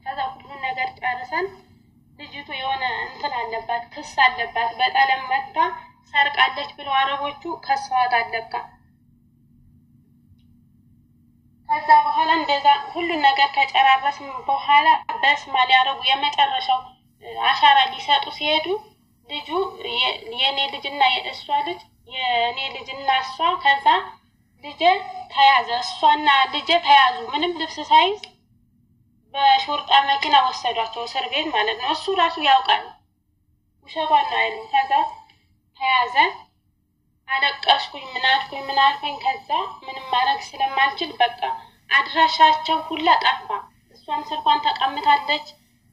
ከዛ ሁሉን ነገር ጨርሰን ልጅቱ የሆነ እንትን አለባት ክስ አለባት በጠለም መታ ሰርቃለች ብለው አረቦቹ ከሰዋት አለካ ከዛ በኋላ እንደዛ ሁሉን ነገር ከጨራረስን በኋላ በስማ ሊያረጉ የመጨረሻው አሻራ ሊሰጡ ሲሄዱ ልጁ የኔ ልጅና የእሷ ልጅ የኔ ልጅና እሷ ከዛ ልጅ ተያዘ እሷና ልጅ ተያዙ ምንም ልብስ ሳይዝ በሹርጣ መኪና ወሰዷቸው እስር ቤት ማለት ነው እሱ ራሱ ያውቃል ውሸቷን ነው አይደል ከዛ ተያዘ አለቀስኩኝ ምን አልኩኝ ከዛ ምንም ማድረግ ስለማልችል በቃ አድራሻቸው ሁላ ጠፋ እሷም ስልኳን ተቀምጣለች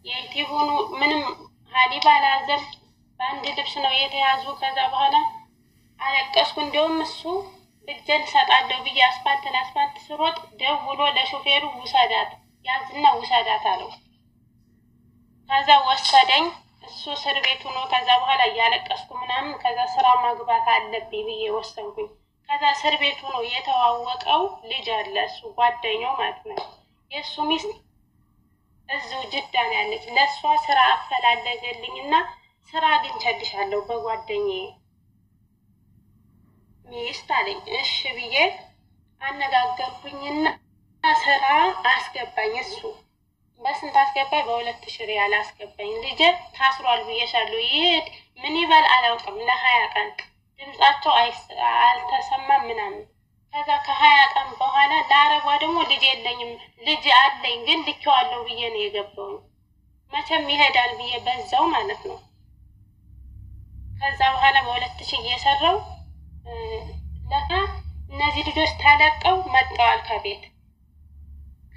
የቲሁኑ ምንም ሀሊባ አላዘም በአንድ ልብስ ነው የተያዙ ከዛ በኋላ አለቀስኩ እንደውም እሱ እጄን ሰጣለሁ ብዬ አስፋልት ስሮጥ ደውሎ ለሾፌሩ ውሰዳት ያዝና ውሰዳት አለው ከዛ ወሰደኝ እሱ እስር ቤት ሆኖ ከዛ በኋላ ያለቀስኩ ምናምን ከዛ ስራ ማግባት አለብኝ ብዬ ወሰንኩኝ ከዛ እስር ቤት ሆኖ የተዋወቀው ልጅ አለ እሱ ጓደኛው ማለት ነው የሱ ሚስት እዚሁ ጅዳ ነው ያለች ለሷ ስራ አፈላለገልኝና ስራ አግኝቼልሻለሁ በጓደኛዬ ሚስት አለኝ እሺ ብዬ አነጋገርኩኝና ስራ አስገባኝ እሱ በስንት አስገባኝ በ2000 ሪያል አስገባኝ ልጅ ታስሯል ብዬሻለሁ ይሄድ ምን ይበል አላውቅም ለ20 ቀን ድምጻቸው አልተሰማም ምናምን ከዛ ከ20 ቀን በኋላ ለአረቧ ደግሞ ልጅ የለኝም ልጅ አለኝ ግን ልኬዋለሁ ብዬ ነው የገባው መቼም ይሄዳል ብዬ በዛው ማለት ነው ከዛ በኋላ በ2000 እየሰራው ለካ እነዚህ ልጆች ታለቀው መጣዋል ከቤት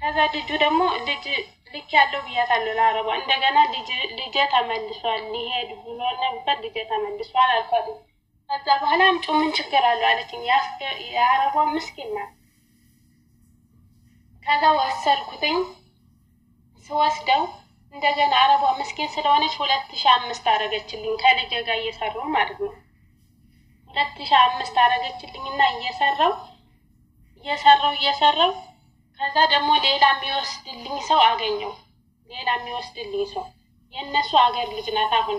ከዛ ልጁ ደግሞ ልጅ ልክ ያለው ብያታለሁ ለአረቧ እንደገና ልጅ ተመልሷል ሊሄድ ብሎ ነበር ልጅ ተመልሷል አልኳት ከዛ በኋላ አምጪ ምን ችግር አለው አለችኝ የአረቧ ምስኪን ናት ከዛ ወሰድኩትኝ ስወስደው እንደገና አረቧ ምስኪን ስለሆነች 2005 አረገችልኝ ከልጅ ጋር እየሰራው ማለት ነው 2005 አረገችልኝና እየሰራው ከዛ ደግሞ ሌላ የሚወስድልኝ ሰው አገኘው ሌላ የሚወስድልኝ ሰው የነሱ አገር ልጅ ናት አሁን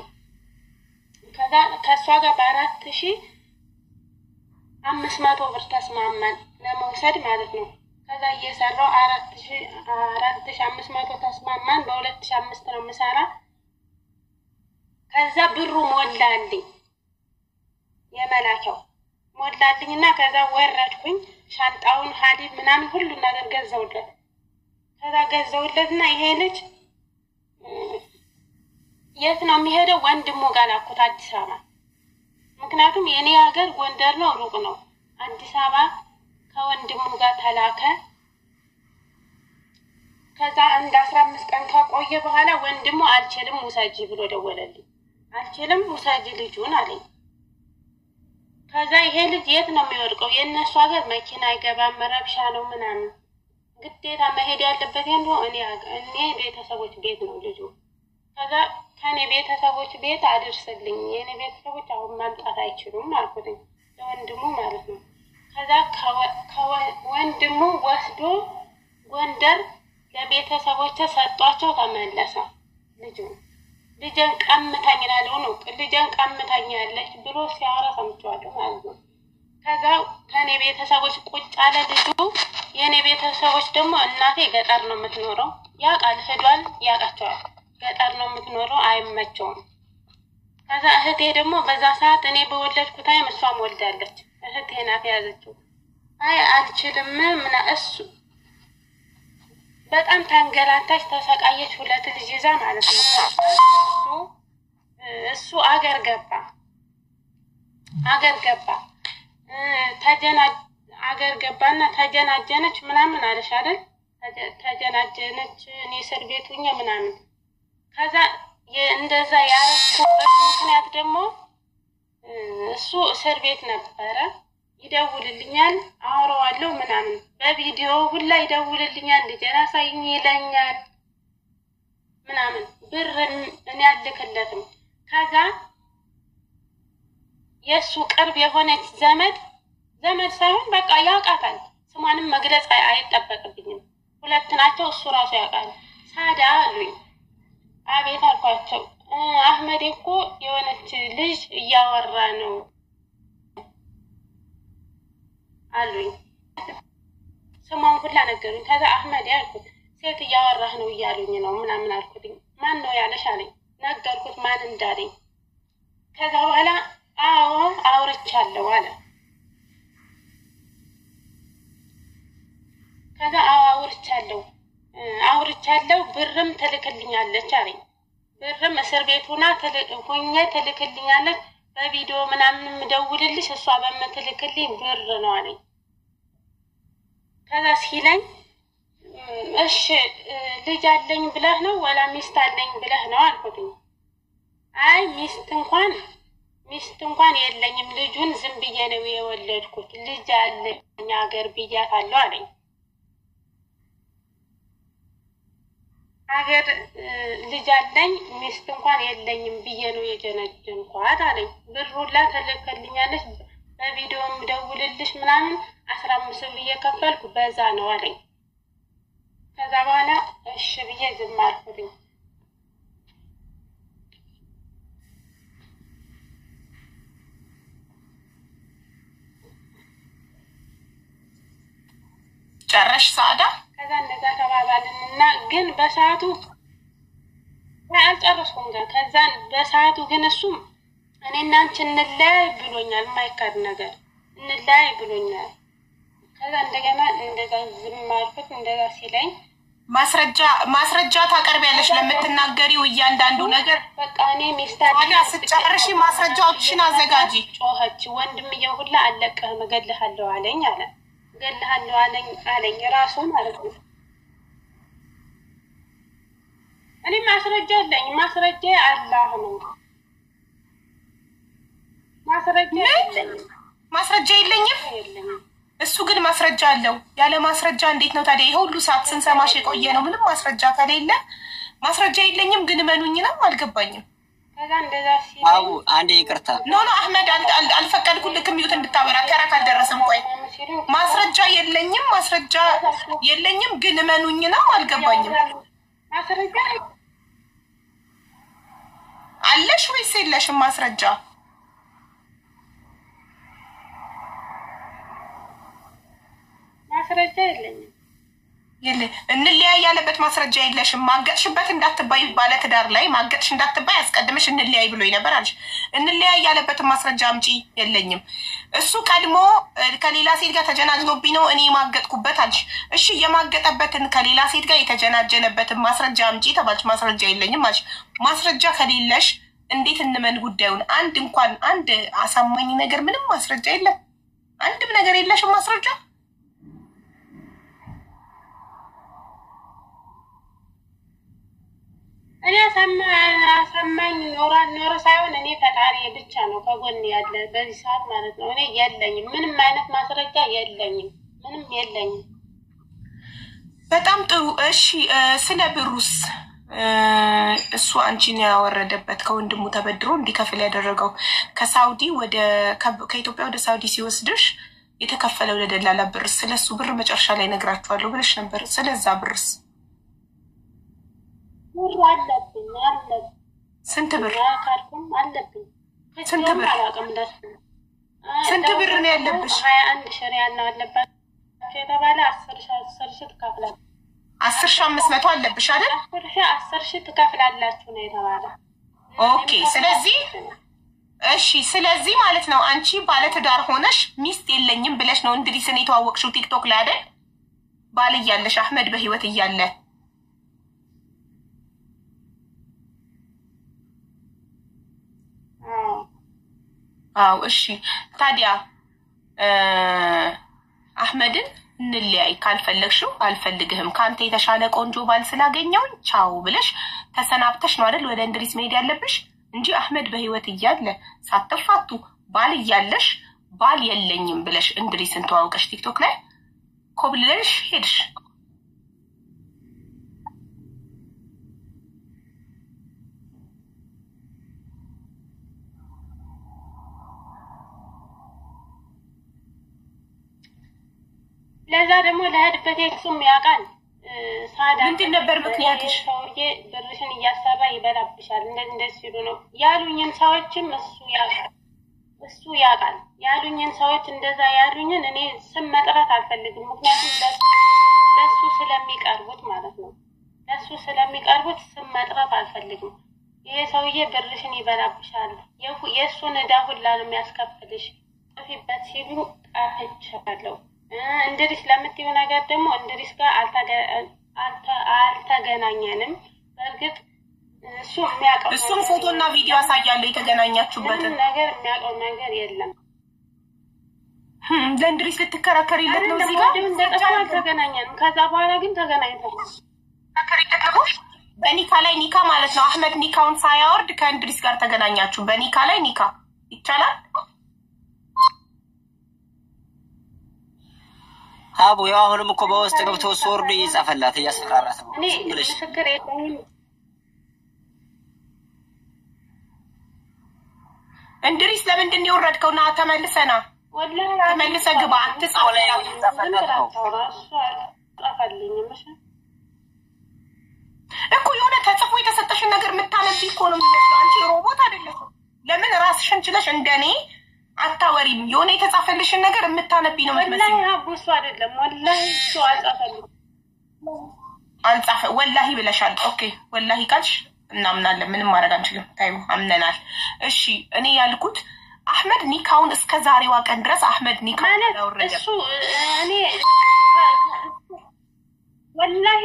ከዛ ከሷ ጋር በ4500 ብር ተስማማን ለመውሰድ ማለት ነው ከዛ እየሰራው 4500 ተስማማን በ2005 ነው መሰራ ከዛ ብሩ ሞላልኝ የመላከው ሞላልኝና ከዛ ወረድኩኝ ሻንጣውን ሀዲድ ምናምን ሁሉ ነገር ገዛውለት ከዛ ገዛውለትና ይሄ ልጅ የት ነው የሚሄደው ወንድሙ ጋር ላኩት አዲስ አበባ ምክንያቱም የኔ ሀገር ጎንደር ነው ሩቅ ነው አዲስ አበባ ከወንድሙ ጋር ተላከ ከዛ እንደ 15 ቀን ከቆየ በኋላ ወንድሙ አልችልም ውሰጂ ብሎ ደወለልኝ አልችልም ውሰጂ ልጁን አለኝ ከዛ ይሄ ልጅ የት ነው የሚወርቀው የነሱ ሀገር መኪና አይገባም ረብሻ ነው ምናምን ግዴታ መሄድ ያለበት ያለው እኔ ቤተሰቦች ቤት ነው ልጁ ከዛ ከኔ ቤተሰቦች ቤት አድርስልኝ የኔ ቤተሰቦች አሁን ማምጣት አይችሉም አልኩትኝ ለወንድሙ ማለት ነው ከዛ ወንድሙ ወስዶ ጎንደር ለቤተሰቦች ሰጧቸው ተመለሰ ልጅን ቀምታኝ ያለው ነው ልጅን ቀምታኝ ያለች ብሎ ሲያወራ ሰምቻለሁ ማለት ነው ከዛ ከኔ ቤተሰቦች ቁጭ አለ ልጁ የኔ ቤተሰቦች ደግሞ እናቴ ገጠር ነው የምትኖረው ያቃል ሄዷል ያቃቸዋል ገጠር ነው የምትኖረው አይመቸውም ከዛ እህቴ ደግሞ በዛ ሰዓት እኔ በወለድኩ ታይም እሷም ወልዳለች እህቴ ናት ያዘችው አይ አልችልም ምን እሱ በጣም ታንገላታች ተሰቃየች ሁለት ልጅ ይዛ ማለት ነው እሱ አገር ገባ አገር ገባና ተጀናጀነች ምናምን አለሽ አይደል ተጀናጀነች እኔ እስር ቤት ሆኜ ምናምን ከዛ እንደዛ ያረኩበት ምክንያት ደግሞ እሱ እስር ቤት ነበረ ይደውልልኛል አወራዋለሁ ምናምን በቪዲዮ ሁላ ይደውልልኛል ልጅና ሳይኝ ይለኛል ምናምን ብር እኔ አልልክለትም ከዛ የሱ ቅርብ የሆነች ዘመድ ሳይሆን በቃ ያውቃታል ስሟንም መግለጽ አይጠበቅብኝም ሁለት ናቸው እሱ ራሱ ያውቃል ሳዳ አሉኝ አቤት አልኳቸው። አህመድ እኮ የሆነች ልጅ እያወራ ነው አሉኝ። ስሟን ሁላ ነገሩኝ። ከዛ አህመድ ያልኩት ሴት እያወራህ ነው እያሉኝ ነው ምናምን አልኩትኝ። ማን ነው ያለሽ አለኝ። ነገርኩት ማን እንዳለኝ። ከዛ በኋላ አዎ አውርቻለሁ አለ። ከዛ አዎ አውርቻለሁ ብርም ትልክልኛለች አለኝ። ብርም እስር ቤት ሆና ሆኜ ትልክልኛለች በቪዲዮ ምናምን ምደውልልሽ እሷ በምትልክልኝ ብር ነው አለኝ። ከዛ ሲለኝ እሺ ልጅ አለኝ ብለህ ነው ወላ ሚስት አለኝ ብለህ ነው አልኩትኝ። አይ ሚስት እንኳን የለኝም ልጁን ዝም ብዬ ነው የወለድኩት ልጅ አለኝ አገር ብያታለሁ አለኝ። አገር ልጅ አለኝ ሚስት እንኳን የለኝም ብዬ ነው የጀነጀንኳት አለኝ። ብሩላ ተልከልኛለች በቪዲዮ ምደውልልሽ ምናምን 15 ብር እየከፈልኩ በዛ ነው አለኝ። ከዛ በኋላ እሺ ብዬ ዝም አልኩኝ። ጨረሽ ሳዳ? ከዛ እንደዛ ተባባልንና ግን በሰዓቱ አልጨረስኩም ጋር ከዛን በሰዓቱ ግን እሱም እኔ እና አንቺ እንለያይ ብሎኛል። የማይካድ ነገር እንለያይ ብሎኛል። ከዛ እንደገና እንደዛ ዝም አልኩት። እንደዛ ሲለኝ ማስረጃ ታቀርቢያለሽ ለምትናገሪው እያንዳንዱ ነገር። በቃ እኔ ሚስታዲያ ስጨርሺ ማስረጃዎችሽን አዘጋጂ። ጮኸች። ወንድምዬው ሁላ አለቀህም እገልሃለሁ አለኝ አለ። እገልሃለሁ አለኝ ራሱ ማለት ነው። እኔ ማስረጃ አለኝ። ማስረጃ አላህ ነው። ማስረጃ የለኝም። እሱ ግን ማስረጃ አለው። ያለ ማስረጃ እንዴት ነው ታዲያ? የሁሉ ሰዓት ስንሰማሽ የቆየ ነው። ምንም ማስረጃ ከሌለ ማስረጃ የለኝም ግን መኑኝ ነው። አልገባኝም። ከዛ እንደዛ አው አንዴ ይቅርታ። ኖ አህመድ አልፈቀድኩልክም ይሁት እንድታበራ ከራክ አልደረሰም። ቆይ ማስረጃ የለኝም ግን መኑኝ ነው። አልገባኝም። ማስረጃ አለሽ ወይስ የለሽም ማስረጃ? ማስረጃ የለኝም። እንለያይ ያለበት ማስረጃ የለሽም። ማገጥሽበት እንዳትባይ ባለ ትዳር ላይ ማገጥሽ እንዳትባይ አስቀድመሽ እንለያይ ብሎኝ ነበር አልሽ። እንለያይ ያለበትን ማስረጃ አምጪ። የለኝም። እሱ ቀድሞ ከሌላ ሴት ጋር ተጀናጅኖብኝ ነው እኔ ማገጥኩበት አልሽ። እሺ የማገጠበትን ከሌላ ሴት ጋር የተጀናጀነበትን ማስረጃ አምጪ ተባልሽ። ማስረጃ የለኝም አልሽ። ማስረጃ ከሌለሽ እንዴት እንመን ጉዳዩን? አንድ አሳማኝ ነገር ምንም ማስረጃ የለም። አንድም ነገር የለሽም ማስረጃ። እኔ አሳማኝ ኖረ ሳይሆን እኔ ፈጣሪ ብቻ ነው ከጎን ያለ በዚህ ሰዓት ማለት ነው። እኔ የለኝም ምንም አይነት ማስረጃ የለኝም። ምንም የለኝም። በጣም ጥሩ። እሺ ስለ ብሩስ እሱ አንቺን ያወረደበት ከወንድሙ ተበድሮ እንዲከፍል ያደረገው ከኢትዮጵያ ወደ ሳውዲ ሲወስድሽ የተከፈለው ለደላላ ብር ስለሱ ብር መጨረሻ ላይ ነግራችኋለሁ ብለሽ ነበር። ስለዛ ብርስ ብር አለብኝ። ስንት ብር? ካልኩም አለብኝ። ስንት ብር? ስንት ብር ነው ያለብሽ? 21 ሺህ ሪያል ነው አለባት የተባለ 10 ሺህ ትከፍላለች። 10,500 አለብሽ አይደል? 10 ሺህ ትከፍላላችሁ ነው የተባለ። ኦኬ ስለዚህ እሺ ስለዚህ ማለት ነው አንቺ ባለትዳር ሆነሽ ሚስት የለኝም ብለሽ ነው እንድሪስን የተዋወቅሽው ቲክቶክ ላይ አይደል? ባል እያለሽ አህመድ በህይወት እያለ አው እሺ ታዲያ አህመድን እንለያይ ካልፈለግሽው አልፈልግህም ካንተ የተሻለ ቆንጆ ባል ስላገኘው ቻው ብለሽ ተሰናብተሽ ነው አይደል ወደ እንድሪስ መሄድ ያለብሽ እንጂ አህመድ በህይወት እያለ ሳትፋቱ ባል እያለሽ ባል የለኝም ብለሽ እንድሪስን ተዋውቀሽ ቲክቶክ ላይ ኮብልለሽ ሄድሽ። ለዛ ደግሞ ለህድበት እሱም ያውቃል። ሳዳ ምንድን ነበር ምክንያትሽ? ሰውዬ ብርሽን እያሰራ ይበላብሻል እንደዚህ ሲሉ ነው ያሉኝን ሰዎችም እሱ ያውቃል ያሉኝን ሰዎች እንደዛ ያሉኝን እኔ ስም መጥራት አልፈልግም ምክንያቱም ለሱ ስለሚቀርቡት ማለት ነው ለሱ ስለሚቀርቡት ስም መጥራት አልፈልግም ይሄ ሰውዬ ብርሽን ይበላብሻል የሱን ዕዳ ሁላ ነው የሚያስከፍልሽ ጥፊበት ሲሉ ጣፍቻለሁ እንድሪስ ለምትይው ነገር ደግሞ እንድሪስ ጋር አልተገናኘንም በእርግጥ እሱ የሚያውቀው እሱም ፎቶና ቪዲዮ አሳያለሁ የተገናኛችሁበትን ነገር የሚያውቀው ነገር የለም ለእንድሪስ ልትከራከሪለት ነው እዚህ ጋር አልተገናኘንም ከዛ በኋላ ግን ተገናኝተናል በኒካ ላይ ኒካ ማለት ነው አህመድ ኒካውን ሳያወርድ ከእንድሪስ ጋር ተገናኛችሁ በኒካ ላይ ኒካ ይቻላል አቡ ያው አሁንም እኮ በውስጥ ገብቶ ሶርድ ይጻፈላት ያስፈራራት ነው እኔ ምስክር የለኝም እንድሪስ ለምንድን ነው የወረድከውና ተመልሰና ወላሂ ተመልሰ ግባ አትጻፍ ላይ ይጻፈላት ነው እኮ የሆነ ተጽፎ የተሰጠሽን ነገር የምታነቢ እኮ ነው የሚመስለው አንቺ ሮቦት አይደለሽም ለምን ራስሽን ችለሽ እንደኔ አታወሪም የሆነ የተጻፈልሽን ነገር የምታነቢ ነው ወላሂ አቡሱ አይደለም ወላሂ እሱ አልጻፈ ወላሂ ብለሻል ኦኬ ወላሂ ካልሽ እናምናለን ምንም ማድረግ አንችልም ታዩ አምነናል እሺ እኔ ያልኩት አህመድ ኒካውን እስከ ዛሬዋ ቀን ድረስ አህመድ ኒካውን ያወረደ እሱ እኔ ወላሂ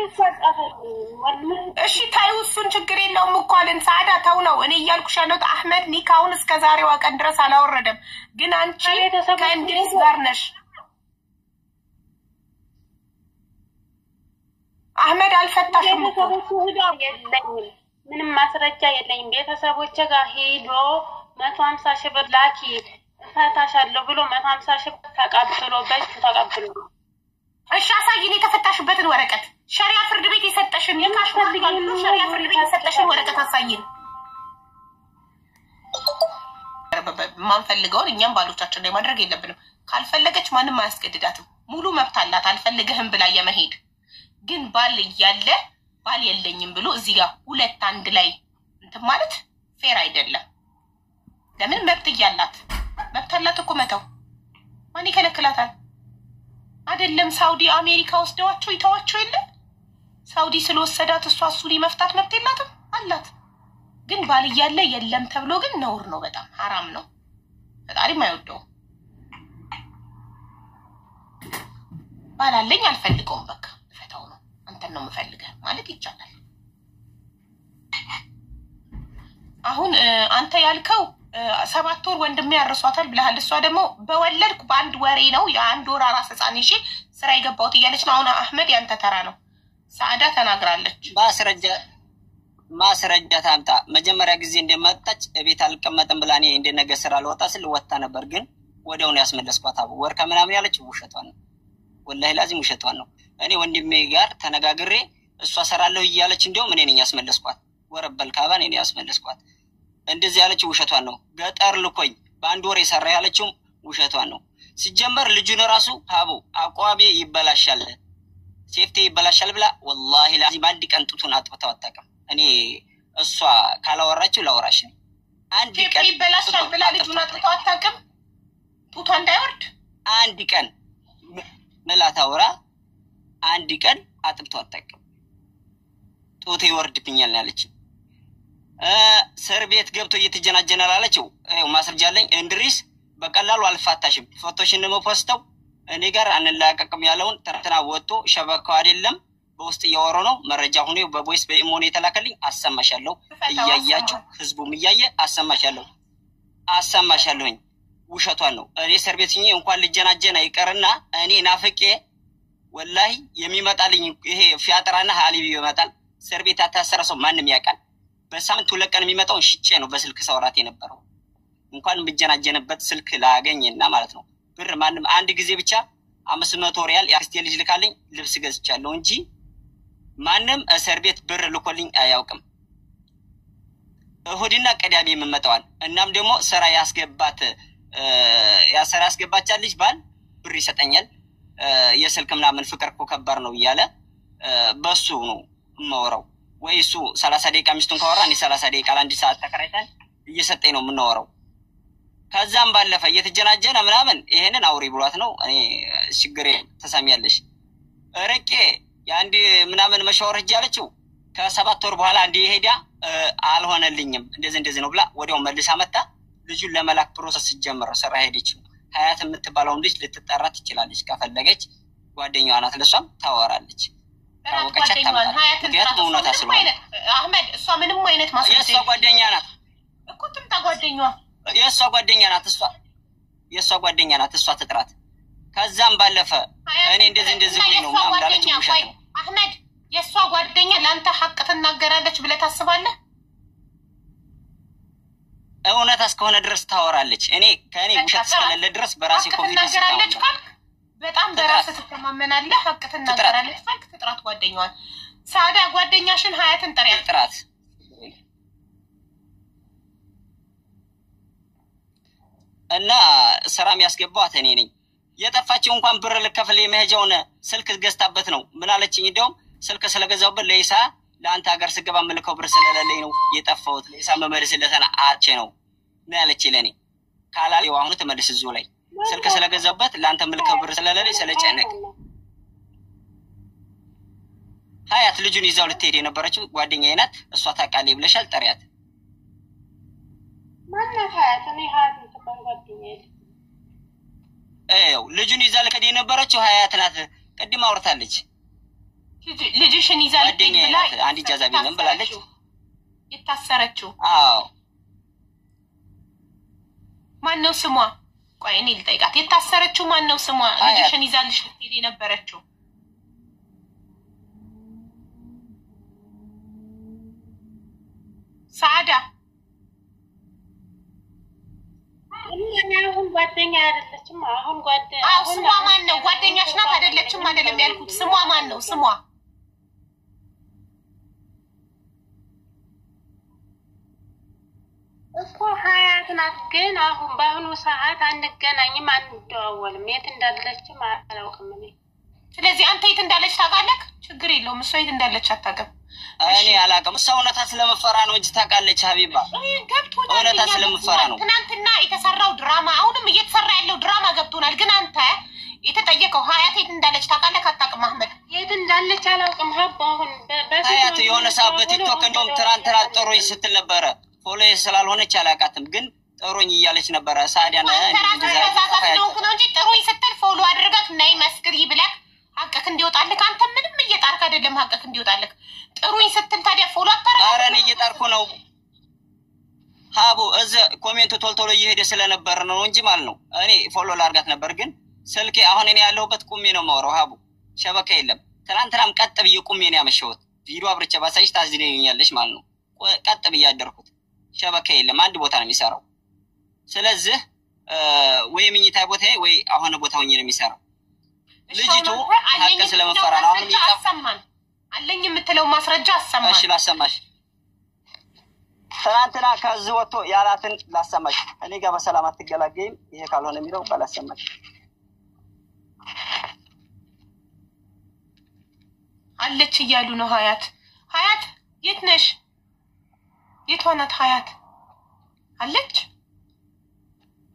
እሺ ታዩ እሱን ችግር የለውም እኮ አለን ሳዳ ተው ነው እኔ እያልኩሽ ያለሁት አህመድ ኒካውን እስከ ዛሬዋ ቀን ድረስ አላወረደም ግን አንቺ ከእንድሪስ ጋር ነሽ አህመድ አልፈታሽም እኮ ምንም ማስረጃ የለኝም ቤተሰቦቼ ጋር ሄዶ 150 ሺህ ብር ላኪ እፈታሻለሁ ብሎ 150 ሺህ ብር ተቀብሎ እሺ አሳይኝ የተፈታሽበትን ወረቀት ሸሪዓ ፍርድ ቤት የሰጠሽን የካሽ ፈልጋለሁ ሸሪዓ ፍርድ ቤት የሰጠሽን ወረቀት አሳይኝ ማን ፈልገውን እኛም ባሎቻችን ላይ ማድረግ የለብንም ካልፈለገች ማንም አያስገድዳትም ሙሉ መብት አላት አልፈልግህም ብላ የመሄድ ግን ባል እያለ ባል የለኝም ብሎ እዚህ ጋር ሁለት አንድ ላይ እንትን ማለት ፌር አይደለም ለምን መብት እያላት መብት አላት እኮ መተው ማን ይከለክላታል አይደለም ሳውዲ አሜሪካ ወስደዋቸው ይተዋቸው የለ ሳውዲ ስለወሰዳት እሷ እሱን መፍታት መብት የላትም አላት ግን ባል እያለ የለም ተብሎ ግን ነውር ነው በጣም حرام ነው ፈጣሪም አይወደው ባል አለኝ አልፈልገውም በቃ ፈታው ነው አንተን ነው የምፈልገው ማለት ይቻላል አሁን አንተ ያልከው 7 ወር ወንድሜ ያርሷታል ብለሃል እሷ ደግሞ በወለድኩ በአንድ ወሬ ነው የአንድ ወር አራስ ህፃን እሺ ስራ ይገባውት እያለች ነው አሁን አህመድ ያንተ ተራ ነው ሳዳ ተናግራለች ማስረጃ ታምጣ መጀመሪያ ጊዜ እንደመጣች ቤት አልቀመጥም ብላ እኔ እንደነገ ስራ ልወጣ ስል ወጣ ነበር ግን ወደው ነው ያስመለስኳት አቡ ወርካ ምናምን ያለች ውሸቷን ነው ወላሂ ላዚም ውሸቷን ነው እኔ ወንድሜ ጋር ተነጋግሬ እሷ ሰራለሁ እያለች እንደውም እኔ ነኝ ያስመለስኳት ወረበል ካባን እኔ ያስመለስኳት እንደዚህ ያለች ውሸቷን ነው ገጠር ልኮኝ በአንድ ወር የሰራ ያለችው ውሸቷን ነው ሲጀመር ልጁን ራሱ አቡ አቋቤ ይበላሻል ሴፍቲ ይበላሻል ብላ ወላሂ ላዚም አንድ ቀን ጡቱን አጥብታው አጣቀም እኔ እሷ ካላወራችሁ ላወራሽ አንድ ቀን ይበላሻል ብላ ልጁን አጥብታው አጣቀም ጡቷ እንዳይወርድ አንድ ቀን መላታውራ አንድ ቀን አጥብታው አጣቀም ጡቴ ይወርድብኛል ያለች ሰር ቤት ገብቶ እየተጀናጀናል አለችው ማስረጃ አለኝ እንድሪስ በቀላሉ አልፋታሽም ፎቶሽን ነው ፖስተው እኔ ጋር አንላቀቅም ያለውን ተርተና ወጥቶ ሸበካው አይደለም በውስጥ እያወሩ ነው መረጃ ሆኖ በቮይስ በኢሞን የተላከልኝ አሰማሻለሁ እያያችሁ ህዝቡም እያየ አሰማሻለሁኝ ውሸቷን ነው እኔ ሰር ቤት ነኝ እንኳን ልጀናጀና ይቀርና እኔ ናፍቄ ወላሂ የሚመጣልኝ ይሄ ፊያጥራና ሐሊብ ይመጣል ሰር ቤት አታሰረሰው ማንንም ያውቃል በሳምንት 2 ቀን የሚመጣው ሽጬ ነው በስልክ ሰውራት የነበረው እንኳን ብጀናጀነበት ስልክ ላገኝና ማለት ነው ብር ማንንም አንድ ጊዜ ብቻ 500 ሪያል ያክስቴ ልጅ ልካልኝ ልብስ ገዝቻለሁ እንጂ ማንንም እስር ቤት ብር ልኮልኝ አያውቅም እሁድና ቀዳሚ የምመጣዋል እናም ደግሞ ስራ ያስገባቻል ልጅ ባል ብር ይሰጠኛል የስልክ ምናምን ፍቅር እኮ ከባድ ነው እያለ በሱ ነው የማወራው ወይ እሱ 30 ደቂቃ ሚስቱን ካወራ እኔ 30 ደቂቃ ለአንድ ሰዓት ተከራይተን እየሰጠኝ ነው የምናወራው። ከዛም ባለፈ እየተጀናጀነ ምናምን ይሄንን አውሪ ብሏት ነው። እኔ ችግሬ ተሰሚያለሽ ርቄ የአንድ ምናምን መሻወር ሂጅ አለችው። ከ7 ወር በኋላ አንዴ ሄዳ አልሆነልኝም እንደዚህ ነው ብላ ወዲያው መልሳ መጣ። ልጁን ለመላክ ፕሮሰስ ጀመረ። ስራ ሄደች። ሀያት የምትባለውን ልጅ ልትጠራ ትችላለች ከፈለገች። ጓደኛዋ ናት፣ ለሷም ታወራለች። ታወቀች ታማት ሀያት እውነታ ስለሆነ አህመድ እሷ ምንም አይነት ማስረጃ የሷ ጓደኛ ናት እኮ ትምጣ። ጓደኛዋ የሷ ጓደኛ ናት። እሷ ትጥራት። ከዛም ባለፈ እኔ እንደዚህ ነው ምናምን ላለች ውሸት ነው። አህመድ የሷ ጓደኛ ለአንተ ሀቅ ትናገራለች ብለህ ታስባለህ? እውነት እስከሆነ ድረስ ታወራለች። እኔ ከኔ ውሸት እስከሌለ ድረስ በራሴ ኮንፊደንስ ትናገራለች ካልክ በጣም በራስህ ትተማመናለህ። ሀቅ ትናገራለች ካልክ ትጥራት ጓደኛዋን። ሳዳ ጓደኛሽን ሀያትን ጥራት። እና ስራም ያስገባዋት እኔ ነኝ። የጠፋችው እንኳን ብር ልከፍል የመሄጃውን ስልክ ገዝታበት ነው። ምን አለችኝ? እንደውም ስልክ ስለገዛውበት ለይሳ ለአንተ ሀገር ስገባ ምልከው ብር ስለሌለኝ ነው የጠፋሁት። ለይሳ መመልስለተና አቼ ነው ምን አለችኝ? ለኔ ካላለው አሁን ተመልስ እዚሁ ላይ ስልክ ስለገዛውበት ለአንተ ምልከው ብር ስለሌለኝ ስለጨነቅ ሀያት ልጁን ይዛው ልትሄድ የነበረችው ጓደኛዬ ናት። እሷ ታውቃለች ብለሻል። ጠሪያት። ማነው ሀያት? እኔ ሀያት ተባል ጓደኛዬ ልጁን ይዛ ልትሄድ የነበረችው ሀያት ናት። ቅድም አውርታለች። ልጅሽን ይዛ ልትሄድ ብላ አንድ ጃዛ ቢለም ብላለች። የታሰረችው አዎ ማነው ስሟ? ቆይ እኔ ልጠይቃት። የታሰረችው ማነው ስሟ? ልጅሽን ይዛልሽ ልትሄድ የነበረችው ሳዳ። አሁን ጓደኛ አይደለችም። አሁን ስሟ ማን ነው? ጓደኛሽ ናት አይደለችም? አይደለም ያልኩት ስሟ ማን ነው? ስሟ እኮ ሀያት ናት። ግን አሁን በአሁኑ ሰዓት አንገናኝም፣ አንደዋወልም። የት እንዳለችም አላውቅም እኔ። ስለዚህ አንተ የት እንዳለች ታውቃለህ? ችግር የለውም። እሷ የት እንዳለች አታውቅም። እኔ አላውቅም። እሷ እውነታ ስለምፈራ ነው እንጂ ታውቃለች። ሀቢባ እውነታ ስለምፈራ ነው። ትናንትና የተሰራው ድራማ አሁንም እየተሰራ ያለው ድራማ ገብቶናል። ግን አንተ የተጠየቀው ሀያት የት እንዳለች ታውቃለህ? አታውቅም? አህመድ የት እንዳለች አላውቅም። ሀብ አሁን ሀያት የሆነ ሰዓት በቲክቶክ እንደውም ትናንትና ጥሩኝ ስትል ነበረ። ፎሎ ስላልሆነች አላውቃትም፣ ግን ጥሩኝ እያለች ነበረ። ሳዲያና እንደሆንክ ነው እንጂ ጥሩኝ ስትል ፎሎ አድርገህ ነይ መስክሪ ብለህ ሀቅክ እንዲወጣልህ አንተ ምንም እየጣርክ አይደለም። ሀቅክ እንዲወጣልህ ጥሩኝ ስትል ታዲያ ፎሎ አታረጋግጥ። ኧረ እኔ እየጣርኩ ነው ሀቡ። እዚህ ኮሜንቱ ቶሎ እየሄደ ስለነበር ነው እንጂ ማለት ነው። እኔ ፎሎ ላርጋት ነበር፣ ግን ስልኬ አሁን እኔ ያለሁበት ቁሜ ነው የማወራው ሀቡ። ሸበካ የለም። ትናንትናም ቀጥ ብዬ ቁሜ ነው ያመሸሁት። ቪዲዮ አብርቼ ባሳይሽ ታዝነኛለሽ ማለት ነው። ቀጥ ብዬ ያደርኩት ሸበካ የለም። አንድ ቦታ ነው የሚሰራው። ስለዚህ ወይ ምኝታ ቦታ ወይ አሁን ቦታ ሆኜ ነው የሚሰራው። ልጅቱ ሀቅ ስለመፈራ ነው። አሁን አሰማን አለኝ የምትለው ማስረጃ አሰማን። እሺ ላሰማሽ። ትናንትና ከዚህ ወጥቶ ያላትን ላሰማሽ። እኔ ጋር በሰላም አትገላገይም ይሄ ካልሆነ የሚለው ባላሰማሽ። አለች እያሉ ነው። ሀያት የት ነሽ? የት ሆናት? ሀያት አለች።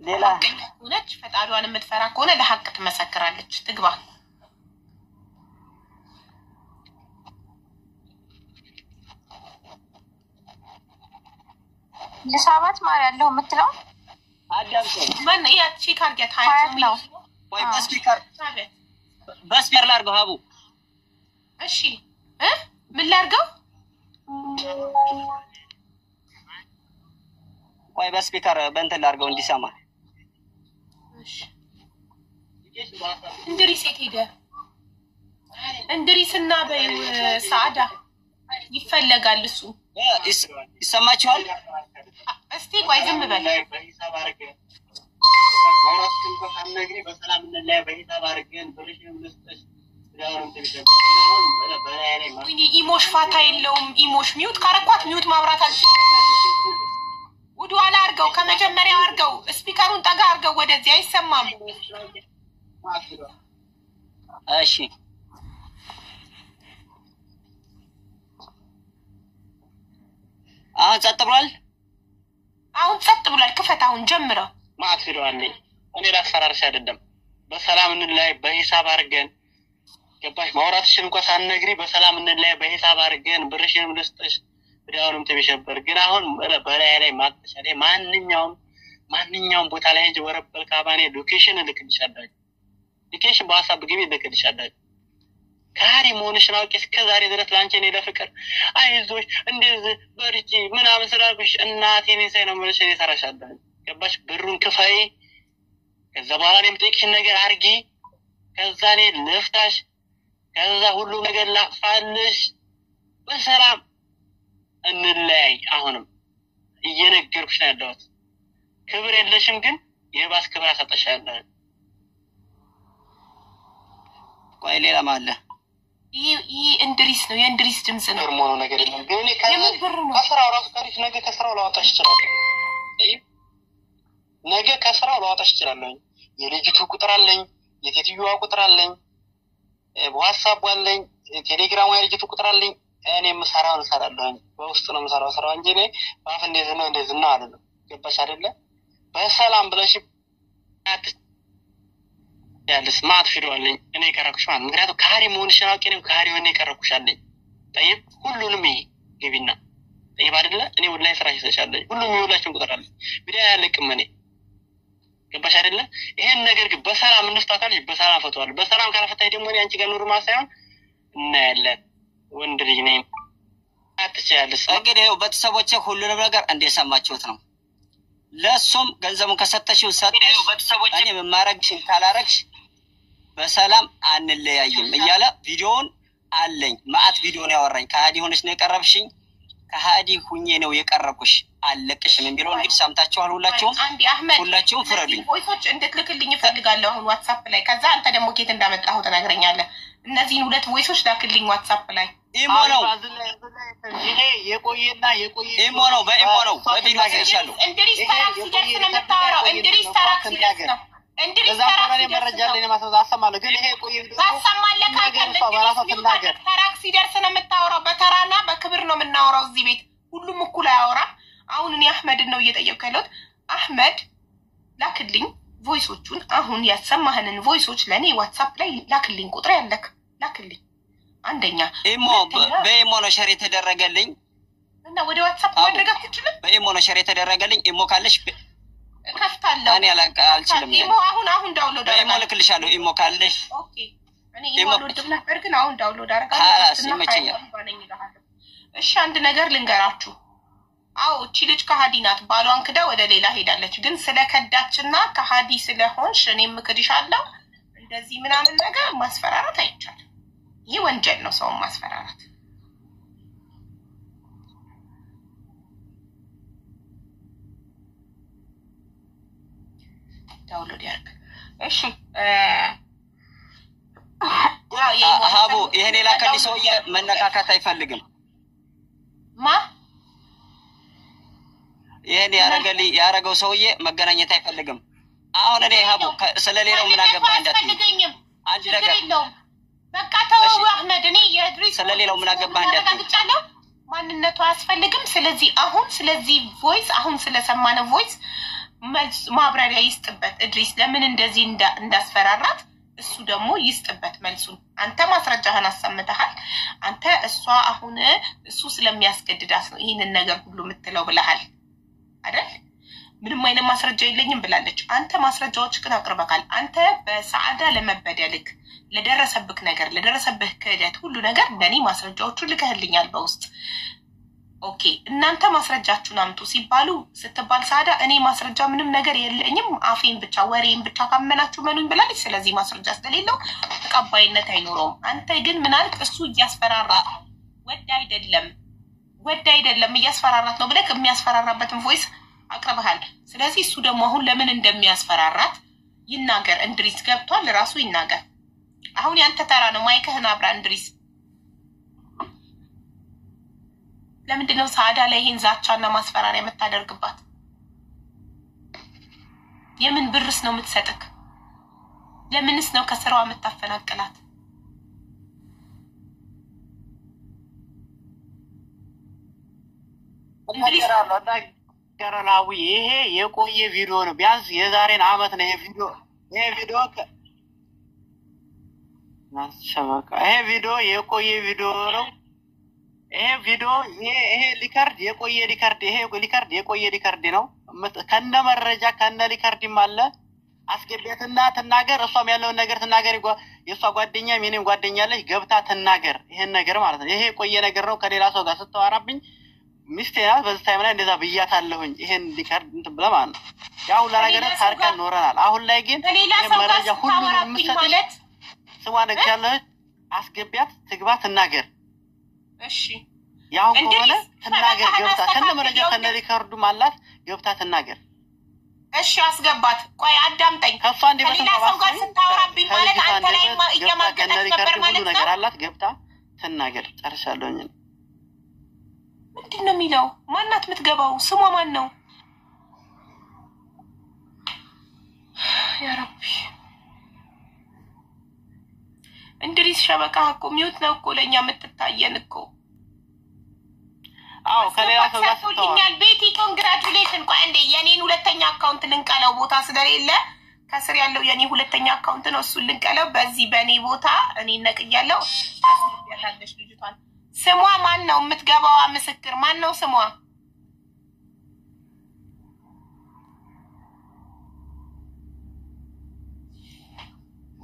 ሌላ ሆነች። ፈጣሪዋን የምትፈራ ከሆነ ለሀቅ ትመሰክራለች። ትግባ። ለሳባት ማር ያለው የምትለው አዳምጪ። ማን ያቺ ካርጌት ሀያት ነው ወይ? በስፒከር ላድርገው ሀቡ። እሺ ምን ላድርገው? ቆይ በስፒከር በእንትን ላድርገው እንዲሰማ። እንድሪስ የት ሄደ? እንድሪስና በይው ሳዳ ይፈለጋል። እሱ ይሰማችኋል? እስቲ ቆይ ዝም በል። ኢሞሽ ፋታ የለውም። ኢሞሽ ሚውት ካረኳት ሚውት ማብራት አልችልም። ወደ ኋላ አድርገው፣ ከመጀመሪያው አድርገው፣ ስፒከሩን ጠጋ አድርገው። ወደዚህ አይሰማም። እሺ አሁን ጸጥ ብሏል። ክፈት አሁን ጀምረው ማት ቪዲዮአለኝ እኔ ላስፈራርሽ አይደለም በሰላም እንላይ በሂሳብ አድርገን ገባሽ ማውራትሽን እንኳን ሳትነግሪ በሰላም እንላይ በሂሳብ አድርገን ብርሽንም ልስጥሽ ወዲያውንም ተበሸበር ግን አሁን በላይ ላይ ማጥሻለ ማንኛውም ቦታ ላይ ሄጄ ወረበል ካባኔ ሎኬሽን ልክልሻለሁ ሎኬሽን በዋትስአፕ ግቢ ልክልሻለሁ ካሪ መሆንሽን አውቄ እስከዛሬ ድረስ ላንቺ እኔ ለፍቅር አይዞሽ እንደዚህ በርቺ ምናምን ስላልኩሽ እናቴ እኔ ሳይነው ምንሽ እኔ ሰራሻለሁ ገባሽ ብሩን ክፈይ ከዛ በኋላ እኔም ጠይቅሽን ነገር አርጊ ከዛ እኔ ልፍታሽ ከዛ ሁሉ ነገር ላፋልሽ በሰላም እንለያይ አሁንም እየነገርኩሽ ነው ያለሁት ክብር የለሽም ግን የባስ ክብር አሰጠሻለሁ ቆይ ሌላ ማለ ይሄ እንድሪስ ነው የእንድሪስ ድምጽ ነው ሆኖ ነገር የለም ግን እኔ ከስራው ራሱ ታሪፍ ነገ ከስራው ላወጣሽ ይችላል ነገ ከስራው ላወጣሽ ይችላል የልጅቱ ቁጥር አለኝ የቴትዩዋ ቁጥር አለኝ በዋትስአፕ አለኝ ቴሌግራም የልጅቱ ቁጥር አለኝ እኔ ምሰራውን እሰራለሁ በውስጥ ነው ምሰራው ስራው እንጂ እኔ ባፍ እንደዚህ ነው አይደለም ገባሽ አይደለ በሰላም ብለሽ ያለስ ማት ፊዶልኝ እኔ ከረኩሽ ማለት ምክንያቱም ካሪ መሆንሽን አውቄ ነው ካሪ ሆነ ከረኩሻለኝ ጠይብ ሁሉንም ግቢና ጠይብ አይደለ እኔ ወላሂ ስራሽ ተሻለኝ ሁሉም ይውላችሁን ቁጥር አለኝ ቢዳ ያለቅም እኔ ገባሽ አይደለ ይሄን ነገር ግን በሰላም እንፍታታለሽ በሰላም ፈቷል በሰላም ካላፈታይ ደግሞ እኔ አንቺ ጋር ኑርማ ሳይሆን እና ያለን ወንድ ልጅ ነኝ አትቻለሽ እንግዲህ ቤተሰቦቼ ሁሉንም ነገር እንደሰማችሁት ነው ለሱም ገንዘቡን ከሰጠሽው ሰጠሽ እኔ መማረግሽን ካላረግሽ በሰላም አንለያይም እያለ ቪዲዮውን አለኝ ማአት ቪዲዮ ነው ያወራኝ ከሃዲ ሆነሽ ነው የቀረብሽኝ ከሃዲ ሁኜ ነው የቀረብኩሽ አለቅሽም እንዲለው እንግዲህ ሰምታችኋል ሁላችሁም ፍረዱኝ ቮይሶች እንድትልክልኝ እፈልጋለሁ አሁን ዋትስአፕ ላይ ከዛ አንተ ደግሞ ኬት እንዳመጣው ተናግረኛለህ እነዚህን ሁለት ቮይሶች ላክልኝ ዋትስአፕ ላይ ኢሞ ነው ይሄ የቆየና ኢሞ ነው በኢሞ ነው በቪዲዮ አስገሻለሁ እንድሪስ ተራክስ ሲደርስ ነው የምታወራው እንድሪስ ተራክስ ሲደርስ ነው እንድሪስ ተራክስ መረጃ ላይ ማሰብ አሰማለሁ ግን ይሄ ቆየ ታሰማለህ ካከለ ተራክስ ሲደርስ ነው የምታወራው በተራና በክብር ነው የምናወራው እዚህ ቤት ሁሉም እኩል አያወራም አሁን እኔ አህመድን ነው እየጠየቅኩ ያለሁት አህመድ ላክልኝ ቮይሶቹን አሁን ያሰማህንን ቮይሶች ለኔ ዋትስአፕ ላይ ላክልኝ ቁጥር ያለክ ላክልኝ አንደኛ ኢሞ በኢሞ ነው ሸር የተደረገልኝ እና ወደ ዋትስአፕ ማድረግ አትችልም በኢሞ ነው ሸር የተደረገልኝ ኢሞ ካለሽ ከፍታለሁ እኔ አልችልም ኢሞ አሁን ዳውንሎድ በኢሞ ልክልሻለሁ ኢሞ ካለሽ ኦኬ እኔ ኢሞ ዳውንሎድ ነበር ግን አሁን ዳውንሎድ አደርጋለሁ እሺ አንድ ነገር ልንገራችሁ አዎ እቺ ልጅ ከሃዲ ናት ባሏን ክዳ ወደ ሌላ ሄዳለች ግን ስለከዳችና ከሃዲ ስለሆንሽ እኔም ክድሻለሁ እንደዚህ ምናምን ነገር ማስፈራራት አይቻልም ይህ ወንጀል ነው ሰው ማስፈራራት ዳውንሎድ ያርግ እሺ ሀቡ ይሄን የላከልኝ ሰውዬ መነካካት አይፈልግም ማ ይሄን ያረገው ሰውዬ መገናኘት አይፈልግም አሁን እኔ ሀቡ ስለሌላው ምን አገባ እንዳትይ አንድ ነገር በቃ ተው አህመድ እኔ የድሪስ ስለሌላው ምን አገባ እንዳትይ ማንነቱ አያስፈልግም ስለዚህ አሁን ስለዚህ ቮይስ አሁን ስለሰማነው ቮይስ ማብራሪያ ይስጥበት እድሪስ ለምን እንደዚህ እንዳስፈራራት እሱ ደግሞ ይስጥበት መልሱን አንተ ማስረጃህን አሰምተሃል አንተ እሷ አሁን እሱ ስለሚያስገድዳት ነው ይሄንን ነገር ሁሉ የምትለው ብለሃል አይደል ምንም አይነት ማስረጃ የለኝም ብላለች አንተ ማስረጃዎችን አቅርበካል አንተ በሰዓዳ ለመበደልክ ለደረሰብክ ነገር ለደረሰብህ ክህደት ሁሉ ነገር ለኔ ማስረጃዎቹን ልከህልኛል በውስጥ ኦኬ እናንተ ማስረጃችሁን አምጡ ሲባሉ ስትባል ሰዓዳ እኔ ማስረጃ ምንም ነገር የለኝም አፌን ብቻ ወሬን ብቻ ካመናችሁ መኑኝ ብላለች ስለዚህ ማስረጃ ስለሌለው ተቀባይነት አይኖረውም አንተ ግን ምን አልክ እሱ እያስፈራራት ወድ አይደለም እያስፈራራት ነው ብለህ የሚያስፈራራበትን ቮይስ አቅርበሃል ስለዚህ እሱ ደግሞ አሁን ለምን እንደሚያስፈራራት ይናገር እንድሪስ ገብቷል ራሱ ይናገር አሁን ያንተ ተራ ነው ማይክህን አብራ እንድሪስ ለምንድነው ሰዓዳ ላይ ይሄን ዛቻና ማስፈራሪያ የምታደርግባት የምን ብርስ ነው የምትሰጥክ ለምንስ ነው ከስራዋ የምታፈናቅላት ገራላዊ ይሄ የቆየ ቪዲዮ ነው። ቢያንስ የዛሬን አመት ነው ይሄ ቪዲዮ ይሄ ቪዲዮ የቆየ ቪዲዮ ነው። ይሄ ቪዲዮ ይሄ ሊከርድ የቆየ ሊከርድ ነው። ከነ መረጃ ከነ ሊከርድም አለ። አስገቢያትና ትናገር፣ እሷም ያለውን ነገር ትናገር። የእሷ ጓደኛ የኔም ጓደኛ አለች፣ ገብታ ትናገር ይሄን ነገር ማለት ነው። ይሄ የቆየ ነገር ነው። ከሌላ ሰው ጋር ስታወራብኝ ሚስቴ ናት በዚህ ታይም ላይ እንደዛ ብያታለሁኝ። ይሄን ሊከርድ እንትን ብለህ ማለት ነው። ያ ሁላ ነገር ታርቀን ኖረናል። አሁን ላይ ግን መረጃ ሁሉንም የምትሰጥለት ስሟ ነግቻለሁ። አስገቢያት፣ ትግባ፣ ትናገር። እሺ ያው ከሆነ ትናገር፣ ገብታ ከነ መረጃ ከነ ሪከርዱም አላት፣ ገብታ ትናገር። እሺ አስገባት። ቆይ አዳምጠኝ። ከሷ እንደበሰማ ሰው ጋር ስታወራብኝ ማለት አንተ ላይ እየማገጠች ነበር ማለት ነው። ነገር አላት፣ ገብታ ትናገር። ጨርሻለሁኝ። ምንድን ነው የሚለው? ማናት የምትገባው? ስሟ ማን ነው? ያ ረቢ እንድሪስ ሸበካ እኮ ሚውት ነው እኮ ለእኛ የምትታየን እኮ። አዎ ከሌላ ሰው ጋር ስትሆኛል። ቤቲ ኮንግራቹሌሽን። ቆይ እንዴ የኔን ሁለተኛ አካውንት ልንቀለው ቦታ ስለሌለ ከስር ያለው የኔ ሁለተኛ አካውንት ነው፣ እሱን ልንቀለው። በዚህ በኔ ቦታ እኔ ነቅያለሁ። ታስገቢያታለሽ ልጅቷን። ስሟ ማን ነው? የምትገባዋ ምስክር ማን ነው ስሟ?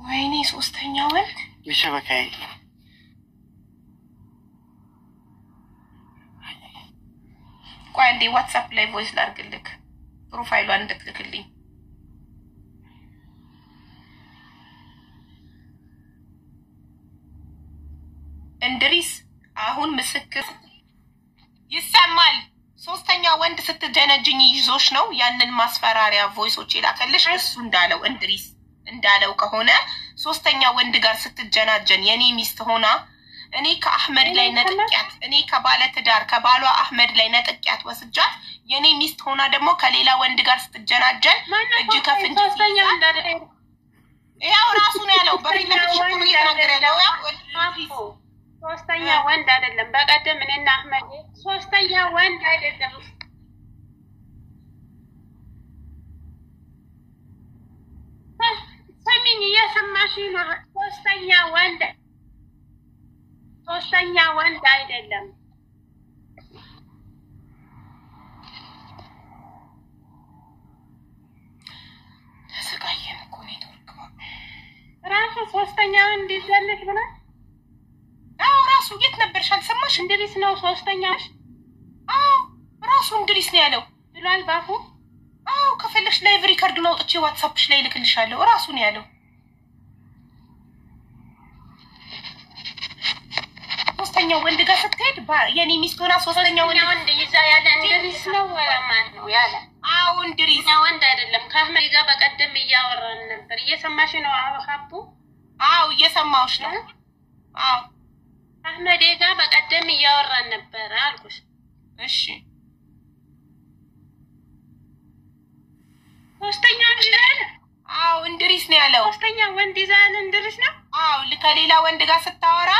ወይኔ ሶስተኛ ወንድ ይሸበካይ። ቆይ እንዴ ዋትስአፕ ላይ ቮይስ ላድርግልክ፣ ፕሮፋይሏን እንድትልክልኝ። እንድሪስ አሁን ምስክር ይሰማል። ሶስተኛ ወንድ ስትጀነጅኝ ይዞሽ ነው ያንን ማስፈራሪያ ቮይሶች የላከልሽ። እሱ እንዳለው እንድሪስ እንዳለው ከሆነ ሶስተኛ ወንድ ጋር ስትጀናጀን የኔ ሚስት ሆና እኔ ከአህመድ ላይ ነጥቂያት፣ እኔ ከባለ ትዳር ከባሏ አህመድ ላይ ነጥቂያት ወስጃት የኔ ሚስት ሆና ደግሞ ከሌላ ወንድ ጋር ስትጀናጀን እጅ ከፍንጅ ያው ራሱ ነው ያለው። በሌላ ሽኩሩ እየተናገረ ያለው ሶስተኛ ወንድ አይደለም። በቀደም እኔና አህመድ ሶስተኛ ወንድ አይደለም። ሰሚኝ እየሰማሽ ነው። ሶስተኛ ወንድ አይደለም። ተሰቃየን እኮ ኔትወርክ ራሱ ሶስተኛ ወንድ ይዘልት ብላ ራሱ የት ነበርሽ? አልሰማሽ? እንድሪስ ነው ሶስተኛሽ? አዎ ራሱ እንድሪስ ነው ያለው ብሏል ባፉ። አዎ ከፈለሽ ላይቭ ሪከርዱን አውጥቼ ዋትስአፕሽ ላይ ልክልሻለሁ። ራሱ ነው ያለው። ሶስተኛ ወንድ ጋር ስትሄድ የኔ ሚስት ሆና ሶስተኛ ወንድ ይዛ ያለ እንድሪስ ነው ወራማን ነው ያለ። አዎ እንድሪስ ወንድ አይደለም። ከአህመድ ጋር በቀደም እያወራን ነበር። እየሰማሽ ነው አባቡ? አዎ እየሰማሁሽ ነው። አዎ አህመድ ጋር በቀደም እያወራን ነበር አልኩሽ። እሺ ሶስተኛ ወንድ አይደል? አዎ እንድሪስ ነው ያለው። ሶስተኛ ወንድ ይዛል እንድሪስ ነው። አዎ ከሌላ ወንድ ጋር ስታወራ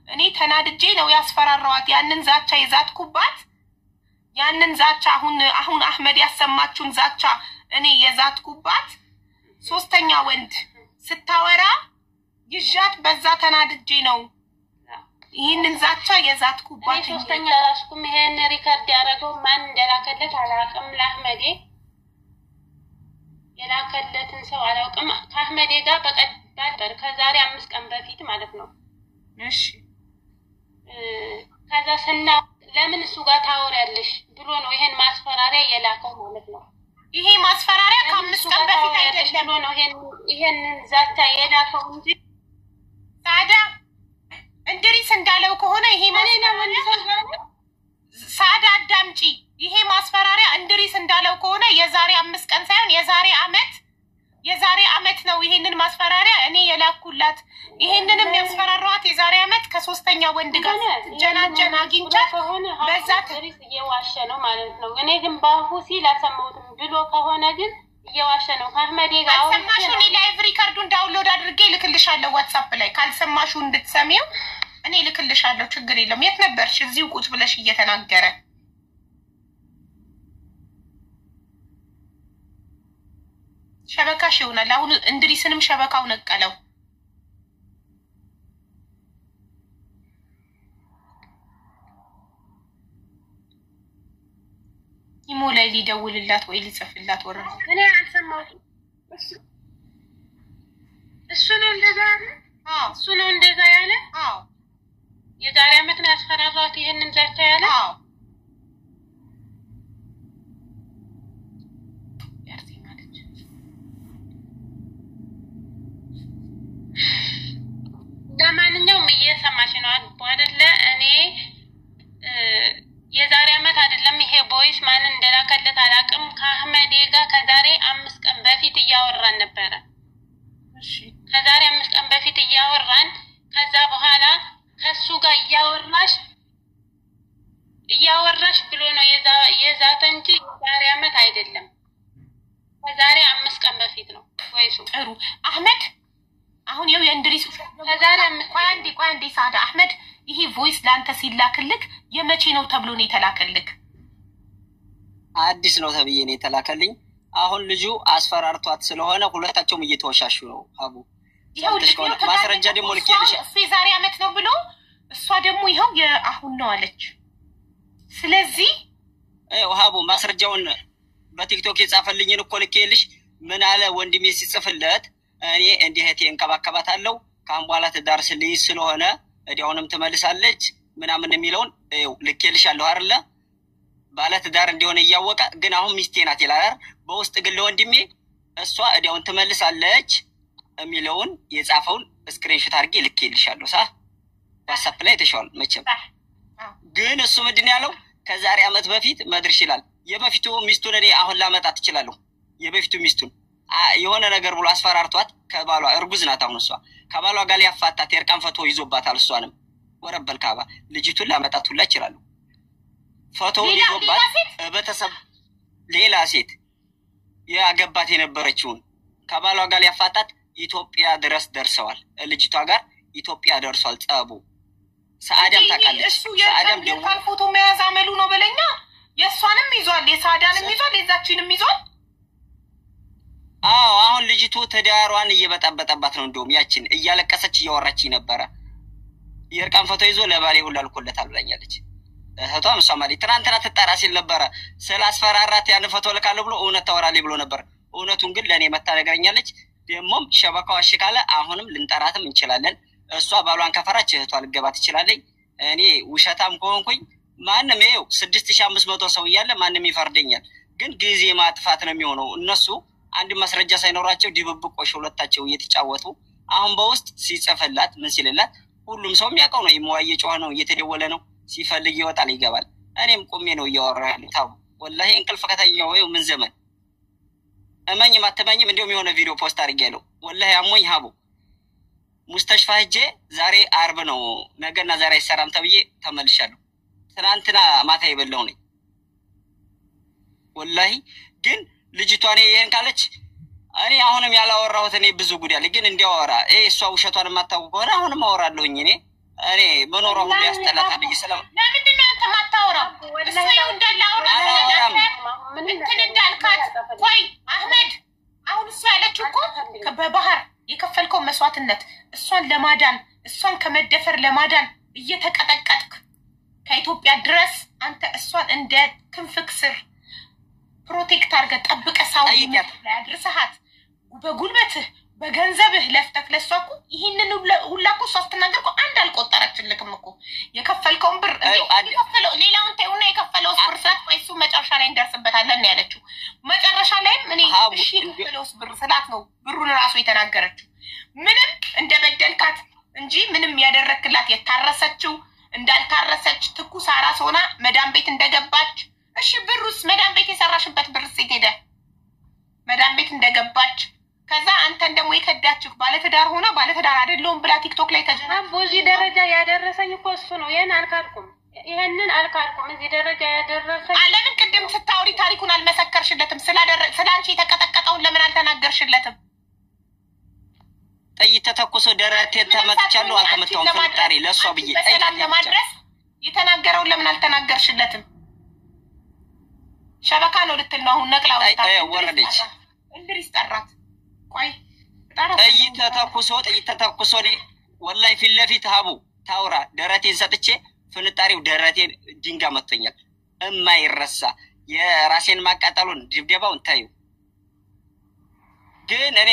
እኔ ተናድጄ ነው ያስፈራራዋት። ያንን ዛቻ የዛትኩባት ያንን ዛቻ አሁን አህመድ ያሰማችሁን ዛቻ እኔ የዛትኩባት ሶስተኛ ወንድ ስታወራ ይዣት በዛ ተናድጄ ነው ይሄንን ዛቻ የዛትኩባት። ሶስተኛ ራስኩም ይሄን ሪከርድ ያደረገው ማን እንደላከለት አላውቅም። ለአህመድ የላከለትን ሰው አላውቅም። ከአህመድ ጋር በቀደም ከዛሬ 5 ቀን በፊት ማለት ነው። እሺ ከዛ ለምን እሱ ጋር ታወሪያለሽ ብሎ ነው ይሄን ማስፈራሪያ የላከው ማለት ነው። ይሄ ማስፈራሪያ ከ5 ቀን በፊት አይደለም ነው ይሄን ዛቻ የላከው እንጂ ታዲያ እንድሪስ እንዳለው ከሆነ ይሄ ሳዳ አዳምጪ። ይሄ ማስፈራሪያ እንድሪስ እንዳለው ከሆነ የዛሬ 5 ቀን ሳይሆን የዛሬ አመት ነው ይሄንን ማስፈራሪያ እኔ የላኩላት። ይሄንንም ያስፈራራዋት የዛሬ አመት ከሶስተኛ ወንድ ጋር ጀናጀና አግኝቻት በዛ እንድሪስ እየዋሸ ነው ማለት ነው። እኔ ግን ባሁ ሲል አልሰማሁትም ብሎ ከሆነ ግን እየዋሸ ነው። ከአህመድ ጋር አልሰማሽው? እኔ ላይቭ ሪከርዱን ዳውንሎድ አድርጌ ልክልሻለሁ ዋትስአፕ ላይ። ካልሰማሽው እንድትሰሚው እኔ ልክልሻለሁ። ችግር የለም። የት ነበርሽ? እዚሁ ቁጭ ብለሽ እየተናገረ ሸበካሽ ይሆናል። አሁን እንድሪስንም ሸበካው ነቀለው። ኢሞ ላይ ሊደውልላት ወይ ሊጽፍላት ወረደ። እኔ አልሰማሁትም። እሱ ነው እንደዛ ያለ? አዎ እሱ ነው እንደዛ ያለ? አዎ የዛሬ አመት ነው ያስፈራራት ይሄንን ዘርታ ያለ? አዎ ለማንኛውም እየሰማሽ ነው አይደለ? እኔ የዛሬ አመት አይደለም ይሄ ቦይስ ማንን እንደላከለት አላውቅም። ከአህመዴ ጋር ከዛሬ 5 ቀን በፊት እያወራን ነበረ። እሺ ከዛሬ 5 ቀን በፊት እያወራን ከዛ በኋላ ከሱ ጋር እያወራሽ ብሎ ነው የዛተ እንጂ የዛሬ አመት አይደለም። ከዛሬ 5 ቀን በፊት ነው ወይሱ። ጥሩ አህመድ አሁን ይኸው የእንድሪስ ከዛሬ ቆይ አንዴ ሳዳ አህመድ ይሄ ቮይስ ላንተ ሲላክልክ የመቼ ነው ተብሎ ነው የተላከልክ? አዲስ ነው ተብዬ ነው የተላከልኝ። አሁን ልጁ አስፈራርቷት ስለሆነ ሁለታቸውም እየተወሻሹ ነው። አቡ ይኸው ማስረጃ ደግሞ ልኬልሽ እሱ የዛሬ አመት ነው ብሎ እሷ ደግሞ ይኸው የአሁን ነው አለች። ስለዚህ አቡ ማስረጃውን በቲክቶክ የጻፈልኝን እኮ ልኬልሽ ምን አለ ወንድሜ ሲጽፍለት እኔ እንዲህ እህቴ እንከባከባታለሁ ካሁን በኋላ ትዳርስልኝ ስለሆነ እዲያውንም ትመልሳለች ምናምን የሚለውን ልኬልሻለሁ አይደለ? ባለ ትዳር እንደሆነ እያወቀ ግን አሁን ሚስቴ ናት ይላል። በውስጥ ግን ለወንድሜ እሷ እዲያውን ትመልሳለች የሚለውን የጻፈውን ስክሪንሾት አድርጌ ልኬልሻለሁ። ዋትስአፕ ላይ ተሻል መቼም። ግን እሱ ምንድን ያለው ከዛሬ አመት በፊት መድረሽ ይላል። የበፊቱ ሚስቱን እኔ አሁን ላመጣት እችላለሁ። የበፊቱ ሚስቱን የሆነ ነገር ብሎ አስፈራርቷት ከባሏ እርጉዝ ናት። አሁን እሷ ከባሏ ጋር ሊያፋታት የእርቃን ፎቶ ይዞባታል። እሷንም ወረበል ካባ ልጅቱን ላመጣት ሁላ ይችላሉ። ፎቶ ይዞባት በተሰብ ሌላ ሴት ያገባት የነበረችውን ከባሏ ጋር ሊያፋታት ኢትዮጵያ ድረስ ደርሰዋል። ልጅቷ ጋር ኢትዮጵያ ደርሷል ጸቡ። ሰአዳም ታውቃለች። ሰአዳም ደግሞ ፎቶ መያዝ አመሉ ነው በለኛ። የእሷንም ይዟል፣ የሳዳንም ይዟል፣ የዛችንም ይዟል። አሁን ልጅቱ ትዳሯን እየበጠበጠባት ነው። እንደውም ያችን እያለቀሰች እያወራች ነበረ። የእርቃን ፎቶ ይዞ ለባሌ ሁላ ልኮለታል ብላኛለች። እህቷም እሷ ማለት ትናንትና ትጣራ ሲል ነበረ ስላስፈራራት ያን ፎቶ ልካለሁ ብሎ እውነት ታወራለች ብሎ ነበር። እውነቱን ግን ለእኔ መታ ነገረኛለች። ደግሞም ሸበካው እሺ ካለ አሁንም ልንጠራትም እንችላለን። እሷ ባሏን ከፈራች እህቷ ልገባ ትችላለች። እኔ ውሸታም ከሆንኩኝ ማንም ይኸው 6500 ሰው እያለ ማንም ይፈርደኛል። ግን ጊዜ ማጥፋት ነው የሚሆነው። እነሱ አንድ ማስረጃ ሳይኖራቸው ድብብቆሽ ሁለታቸው እየተጫወቱ አሁን በውስጥ ሲጽፍላት ምን ሲልላት ሁሉም ሰው የሚያውቀው ነው። ይሞዋየ ጮኸ ነው፣ እየተደወለ ነው። ሲፈልግ ይወጣል ይገባል። እኔም ቆሜ ነው እያወራሁ ያለሁት። ወላሂ እንቅልፍ ከተኛው ወይ ምን ዘመን እመኝም አትመኝም እንደውም የሆነ ቪዲዮ ፖስት አድርጌያለሁ። ወላሂ አሞኝ ሀቡ ሙስተሽፋ ሄጄ ዛሬ አርብ ነው ነገና ዛሬ አይሰራም ተብዬ ተመልሻለሁ። ትናንትና ማታ የበላው ነኝ ወላሂ። ግን ልጅቷ እኔ ይሄን ካለች እኔ አሁንም ያላወራሁት እኔ ብዙ ጉዳይ አለ። ግን እንዲያወራ እሷ ውሸቷን የማታውቅ ከሆነ አሁንም አወራለሁኝ። እኔ መኖሯ ሁሉ ያስጠላታል ብዬ ሰላም ለምንድን ነው አንተ የማታወራው? እሱ ይኸው እንዳላወራ እንትን እንዳልካት ቆይ አህመድ አሁን እሱ ያለችው እኮ በባህር የከፈልከው መስዋዕትነት እሷን ለማዳን እሷን ከመደፈር ለማዳን እየተቀጠቀጥክ ከኢትዮጵያ ድረስ አንተ እሷን እንደ ክንፍክ ስር ፕሮቴክት አድርገህ ጠብቀህ ሳውዲ ላይ አድርሰሃት በጉልበትህ በገንዘብህ ለፍተህ ለሷ እኮ ይህንን ሁላ እኮ እሷ ስትናገር እኮ አንድ አልቆጠረችልክም እኮ የከፈልከውን ብር የከፈለው ሌላውን ተይውና የከፈለውስ ብር ስላት ቆይ እሱ መጨረሻ ላይ እንደርስበታለን ነው ያለችው። መጨረሻ ላይም እኔ እሺ የከፈለውስ ብር ስላት ነው ብሩን ራሱ የተናገረችው። ምንም እንደበደልካት እንጂ ምንም ያደረክላት የታረሰችው እንዳልታረሰች ትኩስ አራስ ሆና መዳም ቤት እንደገባች እሺ ብሩስ መዳም ቤት የሰራሽበት ብር ሴት ሄደ መዳም ቤት እንደገባች ከዛ አንተን ደግሞ የከዳችሁ ባለትዳር ሆና ባለትዳር አይደለሁም ብላ ቲክቶክ ላይ ተጀናም በዚህ ደረጃ ያደረሰኝ እኮ እሱ ነው። ይሄንን አልካልኩም እዚህ ደረጃ ያደረሰኝ። ለምን ቅድም ስታውሪ ታሪኩን አልመሰከርሽለትም? ስላንቺ የተቀጠቀጠውን ለምን አልተናገርሽለትም? ጥይት ተተኩሶ ደረቴን ተመትቻለሁ አልተመታሁም። ፍጣሪ ለሷ ብዬ በሰላም ለማድረስ የተናገረውን ለምን አልተናገርሽለትም? ሸበካ ነው ልትል ነው አሁን ነቅላ ወጣ ወረደች። እንድሪስ ጠራት ቆይ ጥይት ተተኩሶ ወላሂ ፊት ለፊት ሀቡ ታውራ ደረቴን ሰጥቼ ፍንጣሪው ደረቴን ድንጋይ መጥቶኛል። እማይረሳ የራሴን ማቃጠሉን ድብደባውን ታዩ። ግን እኔ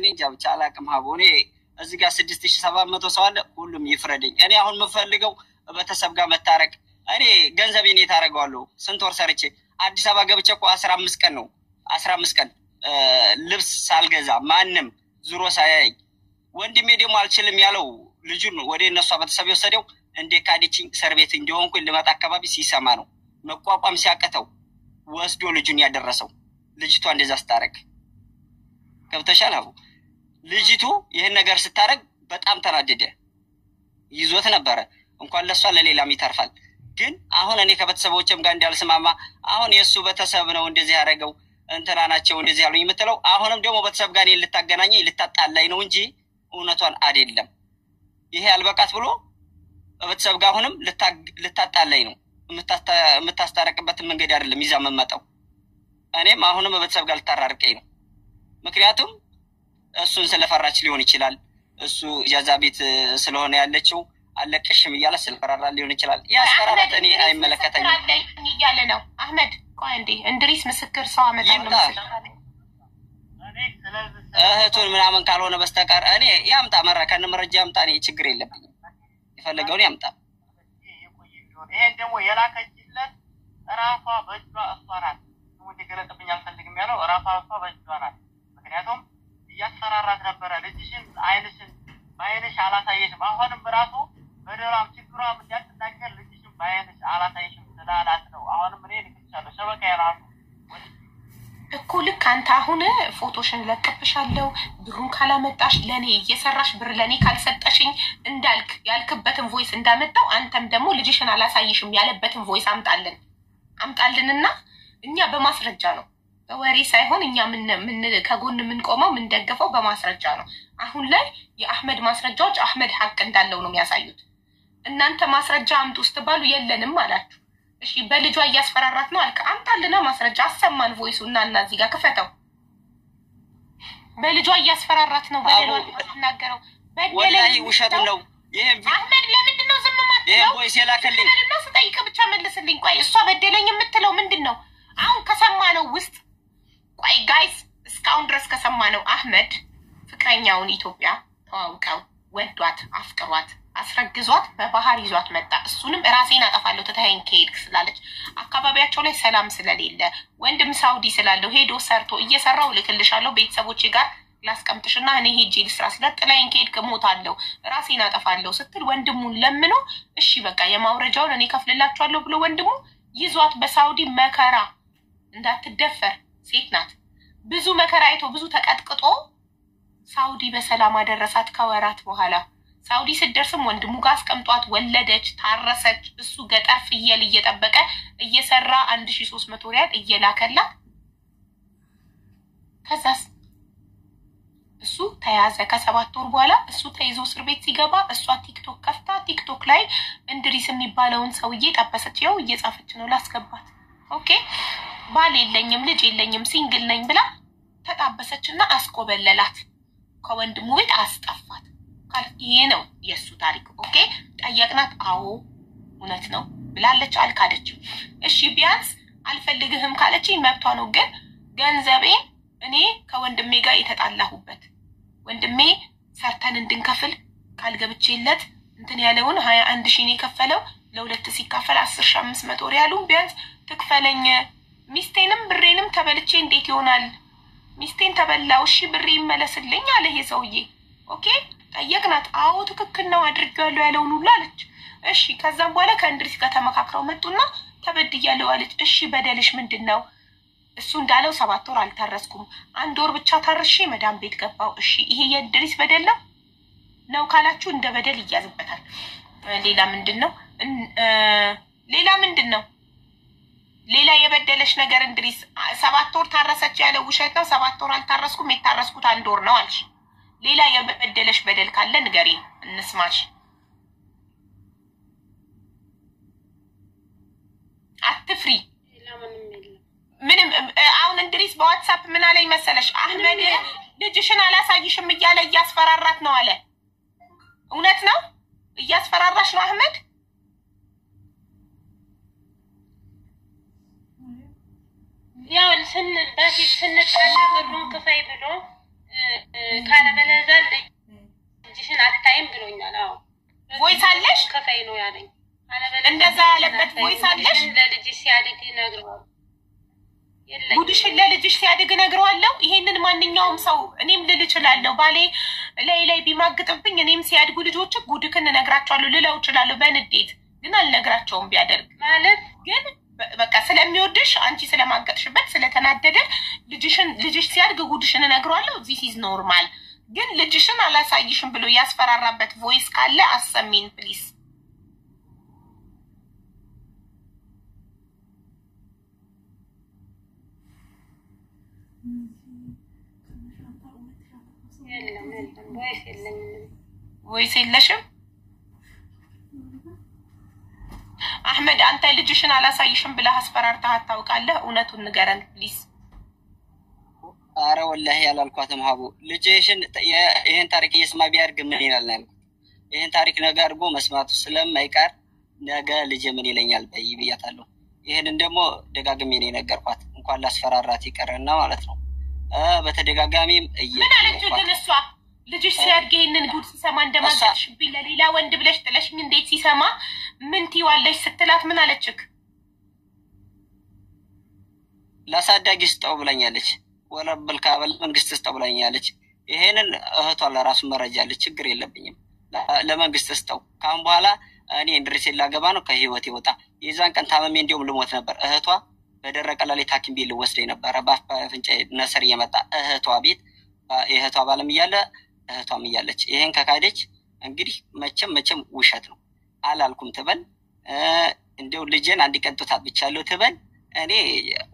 እንጃ ብቻ አላቅም ሀቡ። እኔ እዚህ ጋር 6700 ሰው አለ፣ ሁሉም ይፍረደኝ። እኔ አሁን የምፈልገው ቤተሰብ ጋር መታረቅ። እኔ ገንዘቤን ታረጋለሁ። ስንት ወር ሰርቼ አዲስ አበባ ገብቼ እኮ 15 ቀን ነው 15 ቀን ልብስ ሳልገዛ ማንም ዙሮ ሳያየኝ። ወንድሜ ደግሞ አልችልም ያለው ልጁን ወደ እነሱ ቤተሰብ የወሰደው እንደ ካዲችኝ እስር ቤት እንደሆንኩኝ ልመጣ አካባቢ ሲሰማ ነው መቋቋም ሲያቀተው ወስዶ ልጁን ያደረሰው። ልጅቷ እንደዛ ስታረግ ገብተሻል ሀቡ። ልጅቱ ይሄን ነገር ስታረግ በጣም ተናደደ። ይዞት ነበረ እንኳን ለሷ ለሌላም ይተርፋል። ግን አሁን እኔ ከቤተሰቦቼም ጋር እንዳልስማማ አሁን የሱ ቤተሰብ ነው እንደዚህ ያደረገው እንትና ናቸው እንደዚህ ያሉኝ የምትለው አሁንም ደግሞ ቤተሰብ ጋር እኔን ልታገናኘኝ ልታጣላኝ ነው እንጂ እውነቷን አይደለም። ይሄ አልበቃት ብሎ ቤተሰብ ጋር አሁንም ልታጣላኝ ነው። የምታስታረቅበት መንገድ አይደለም ይዛ መመጣው። እኔም አሁንም ቤተሰብ ጋር ልታራርቀኝ ነው። ምክንያቱም እሱን ስለፈራች ሊሆን ይችላል። እሱ ጃዛ ቤት ስለሆነ ያለችው አለቀሽም እያለ ስለፈራራ ሊሆን ይችላል። ያስፈራራት እኔ አይመለከተኝም እያለ ነው አህመድ። ቆይ እንዴ እንድሪስ ምስክር ሰው አመጣለሁ መስለኝ እህቱን ምናምን ካልሆነ በስተቀር እኔ ያምጣ ከነ መረጃ ያምጣ። እኔ ችግር የለብኝም። የፈለገውን ያምጣ። ይሄን ደግሞ የላከችለት ራሷ በእጇ እሷ ናት። እንዲገለጥብኝ አልፈልግም ያለው ራሷ በእጇ ናት። ምክንያቱም እያስፈራራት ነበረ። ልጅሽን አይንሽን በአይንሽ አላሳየሽም። አሁንም ራሱ በደራም ችግሯም እንዳትናገር ልጅሽን በአይንሽ አላሳየሽም ስላላት ነው። አሁንም እኔ ልክቻለሁ ሸበካ የራሱ እኮ ልክ አንተ አሁን ፎቶሽን ለቅብሻለሁ ብሩን ካላመጣሽ ለኔ እየሰራሽ ብር ለኔ ካልሰጠሽኝ እንዳልክ ያልክበትን ቮይስ እንዳመጣው አንተም ደግሞ ልጅሽን አላሳይሽም ያለበትን ቮይስ አምጣልንና እኛ በማስረጃ ነው በወሬ ሳይሆን እኛ ምን ከጎን የምንቆመው ምን ደግፈው በማስረጃ ነው። አሁን ላይ የአህመድ ማስረጃዎች አህመድ ሐቅ እንዳለው ነው የሚያሳዩት። እናንተ ማስረጃ አምጡ ስትባሉ የለንም አላችሁ። እሺ በልጇ እያስፈራራት ነው አልከ። አምጣልና ማስረጃ አሰማን ቮይሱ እና እዚህ ጋር ክፈተው። በልጇ እያስፈራራት ነው በደሏን ተናገረው። ወላሂ ውሸት ነው ይሄ። አህመድ ለምንድን ነው ዝም ማለት? ይሄ ቮይስ የላከልኝ ለምን ስጠይቅ ብቻ መልስልኝ። ቆይ እሷ በደለኝ የምትለው ምንድነው? አሁን ከሰማነው ውስጥ ቆይ ጋይስ እስካሁን ድረስ ከሰማነው አህመድ ፍቅረኛውን ኢትዮጵያ ተዋውቀው ወዷት አፍቅሯት አስረግዟት በባህር ይዟት መጣ። እሱንም ራሴን አጠፋለሁ ተታየን ከሄድክ ስላለች አካባቢያቸው ላይ ሰላም ስለሌለ ወንድም ሳውዲ ስላለው ሄዶ ሰርቶ እየሰራው ልክልሻለሁ ቤተሰቦቼ ጋር ላስቀምጥሽና እኔ ሄጄ ልስራ ስለጥላይን ከሄድክ ሞታለሁ ራሴን አጠፋለሁ ስትል ወንድሙን ለምኖ እሺ በቃ የማውረጃውን እኔ ከፍልላችኋለሁ ብሎ ወንድሙ ይዟት በሳውዲ መከራ እንዳትደፈር ሴት ናት ብዙ መከራ አይቶ ብዙ ተቀጥቅጦ ሳውዲ በሰላም አደረሳት። ከወራት በኋላ ሳውዲ ስትደርስም ወንድሙ ጋር አስቀምጧት ወለደች፣ ታረሰች። እሱ ገጠር ፍየል እየጠበቀ እየሰራ 1300 ሪያል እየላከላት ከዛስ እሱ ተያዘ። ከ7 ወር በኋላ እሱ ተይዞ እስር ቤት ሲገባ እሷ ቲክቶክ ከፍታ ቲክቶክ ላይ እንድሪስ የሚባለውን ሰውዬ ጠበሰች። ያው እየጻፈች ነው ላስገባት። ኦኬ ባል የለኝም ልጅ የለኝም ሲንግል ነኝ ብላ ተጣበሰችና አስቆበለላት። ከወንድሙ ቤት አስጠፋት። ይሄ ነው የሱ ታሪክ። ኦኬ ጠየቅናት። አዎ እውነት ነው ብላለች። አልካደችም። እሺ ቢያንስ አልፈልግህም ካለችኝ መብቷ ነው። ግን ገንዘቤ እኔ ከወንድሜ ጋር የተጣላሁበት ወንድሜ ሰርተን እንድንከፍል ካልገብቼለት እንትን ያለውን 21 ሺህ ነው የከፈለው። ለሁለት ሲካፈል 10500 ሪያሉን ቢያንስ ትክፈለኝ። ሚስቴንም ብሬንም ተበልቼ እንዴት ይሆናል? ሚስቴን ተበላው። እሺ ብሬ ይመለስልኝ አለ ይሄ ሰውዬ። ኦኬ ጠየቅናት። አዎ ትክክል ነው አድርጌዋለሁ ያለውን ሁሉ አለች። እሺ ከዛም በኋላ ከእንድሪስ ጋር ተመካክረው መጡና ተበድያለሁ አለች። እሺ በደልሽ ምንድነው? እሱ እንዳለው 7 ወር አልታረስኩም 1 ወር ብቻ ታርሼ መዳም ቤት ገባው። እሺ ይሄ የእንድሪስ በደል ነው ካላችሁ እንደ በደል ይያዝበታል። ሌላ ምንድነው? ሌላ የበደለሽ ነገር እንድሪስ 7 ወር ታረሰች ያለው ውሸት ነው። 7 ወር አልታረስኩም የታረስኩት 1 ወር ነው አልሽ። ሌላ የበደለሽ በደል ካለ ንገሪ እንስማሽ። አትፍሪ። ምንም አሁን እንድሪስ በዋትስአፕ ምን አለኝ መሰለሽ አህመድ ልጅሽን አላሳይሽም እያለ እያስፈራራት ነው አለ። እውነት ነው? እያስፈራራሽ ነው አህመድ? ያው በፊት ስንጣላ ብሩን ክፈይ ብሎ ካለበለዚያ ልጅሽን አታይም ብሎኛል። አዎ ቮይስ አለሽ? ክፈይ ነው ያለኝ። እንደዛ ያለበት ቮይስ አለሽ? ለልጅሽ ሲያድግ ነግረዋል። ጉድሽን ለልጅሽ ሲያድግ ነግረዋለሁ። ይሄንን ማንኛውም ሰው እኔም ልል እችላለሁ። ባሌ ላይ ቢማግጥብኝ እኔም ሲያድጉ ልጆች ጉድክን እነግራቸዋለሁ ልለው እችላለሁ። በንዴት ግን አልነግራቸውም። ቢያደርግ ማለት ግን በቃ ስለሚወድሽ አንቺ ስለማገጥሽበት ስለተናደደ ልጅሽ ሲያድግ ጉድሽን እነግረዋለሁ። ዚስ ኢዝ ኖርማል። ግን ልጅሽን አላሳይሽም ብሎ ያስፈራራበት ቮይስ ካለ አሰሚን ፕሊስ። ወይስ የለሽም? አህመድ አንተ ልጅሽን አላሳይሽም ብለህ አስፈራርተህ ታውቃለህ? እውነቱን ንገረን ፕሊዝ። አረ ወላሂ ያላልኳትም ሀቡ ልጅሽን ይሄን ታሪክ እየሰማ ቢያድግ ምን ይላል ነው ያልኩት። ይሄን ታሪክ ነገ አድርጎ መስማቱ ስለማይቀር ነገ ልጅ ምን ይለኛል በይ ብያታለሁ። ይሄንን ደግሞ ደጋግሜ ነው የነገርኳት። እንኳን ላስፈራራት ይቀርና ማለት ነው። በተደጋጋሚም ምን አለች ግን እሷ ልጅሽ ሲያድግ ይሄንን ጉድ ሲሰማ እንደማጋጥሽብኝ ለሌላ ወንድ ብለሽ ጥለሽኝ እንዴት ሲሰማ ምን ትይዋለሽ ስትላት ምን አለችክ? ላሳዳጊ ስጠው ብላኛለች። ወረብል ካበል መንግስት ስጠው ብላኛለች። ይሄንን እህቷ ለራሱ መረጃ አለች። ችግር የለብኝም ለመንግስት ስጠው። ካሁን በኋላ እኔ እንድርስ ላገባ ነው ከህይወት ይወጣ። የዛን ቀን ታመሜ እንዲሁም ልሞት ነበር። እህቷ በደረቀ ሌሊት ሐኪም ቤት ልወስደኝ ነበር። በአፍንጫ ነሰር እየመጣ እህቷ ቤት የእህቷ ባለም እያለ እህቷም እያለች ይሄን ከካደች እንግዲህ መቼም ውሸት ነው አላልኩም ትበል። እንደው ልጄን አንድ ቀን ጡት አጥብቻለሁ ትበል። እኔ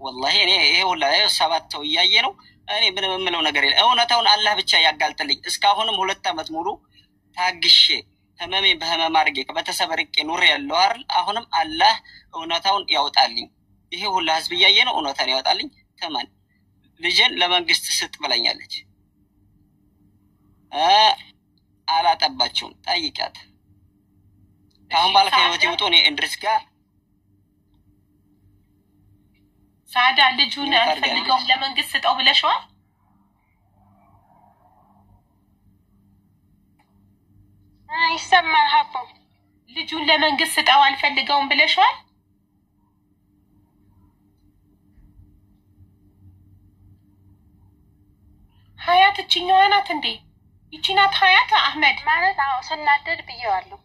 ወላሂ እኔ ይሄ ሁላ ሰባት ሰው እያየ ነው። እኔ ምንም የምለው ነገር የለም። እውነታውን አላህ ብቻ ያጋልጥልኝ። እስካሁንም 2 ዓመት ሙሉ ታግሼ ህመሜ በህመም አድርጌ ከቤተሰብ ርቄ ኑር ያለው አይደል? አሁንም አላህ እውነታውን ያውጣልኝ። ይሄ ሁላ ህዝብ እያየ ነው። እውነታውን ያውጣልኝ። ተማን ልጄን ለመንግስት ስጥ ብላኛለች። አላጠባችሁም ጠይቃት። ካሁን በኋላ ከህይወት ይወጡ። እኔ እንድርስ ጋር ሳዳ ልጁን አልፈልገውም ለመንግስት ስጠው ብለሽዋል? ይሰማል ሀቡ ልጁን ለመንግስት ስጠው አልፈልገውም ብለሽዋል? ሀያት እችኛዋ ናት እንዴ? ይቺ ናት ሀያት አህመድ ማለት? አዎ ስናደድ ብዬዋለሁ።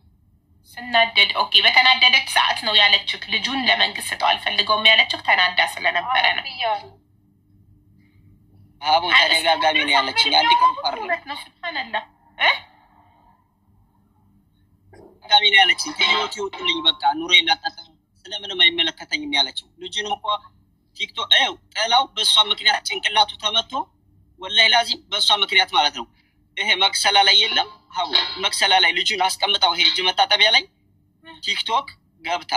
ስናደድ ኦኬ። በተናደደች ሰዓት ነው ያለችክ ልጁን ለመንግስት ስጠው አልፈልገውም ያለችክ ተናዳ ስለነበረ ነው ብዬዋለሁ። ሀቡ ተደጋጋሚ ነው ያለችኝ። አንድ ቀን ፈርለት ነው ሱብሃንአላህ ተደጋጋሚ ነው ያለችኝ። ከህይወት ይውጡልኝ በቃ ኑሬ ላጣጣ ስለምንም አይመለከተኝም ያለችው። ልጁንም እኮ ቲክቶክ ጠላው በእሷ ምክንያት ጭንቅላቱ ተመቶ ወላሂ ላዚም በእሷ ምክንያት ማለት ነው። ይሄ መክሰላ ላይ የለም ሀቡ መክሰላ ላይ ልጁን አስቀምጣው ይሄ እጅ መታጠቢያ ላይ ቲክቶክ ገብታ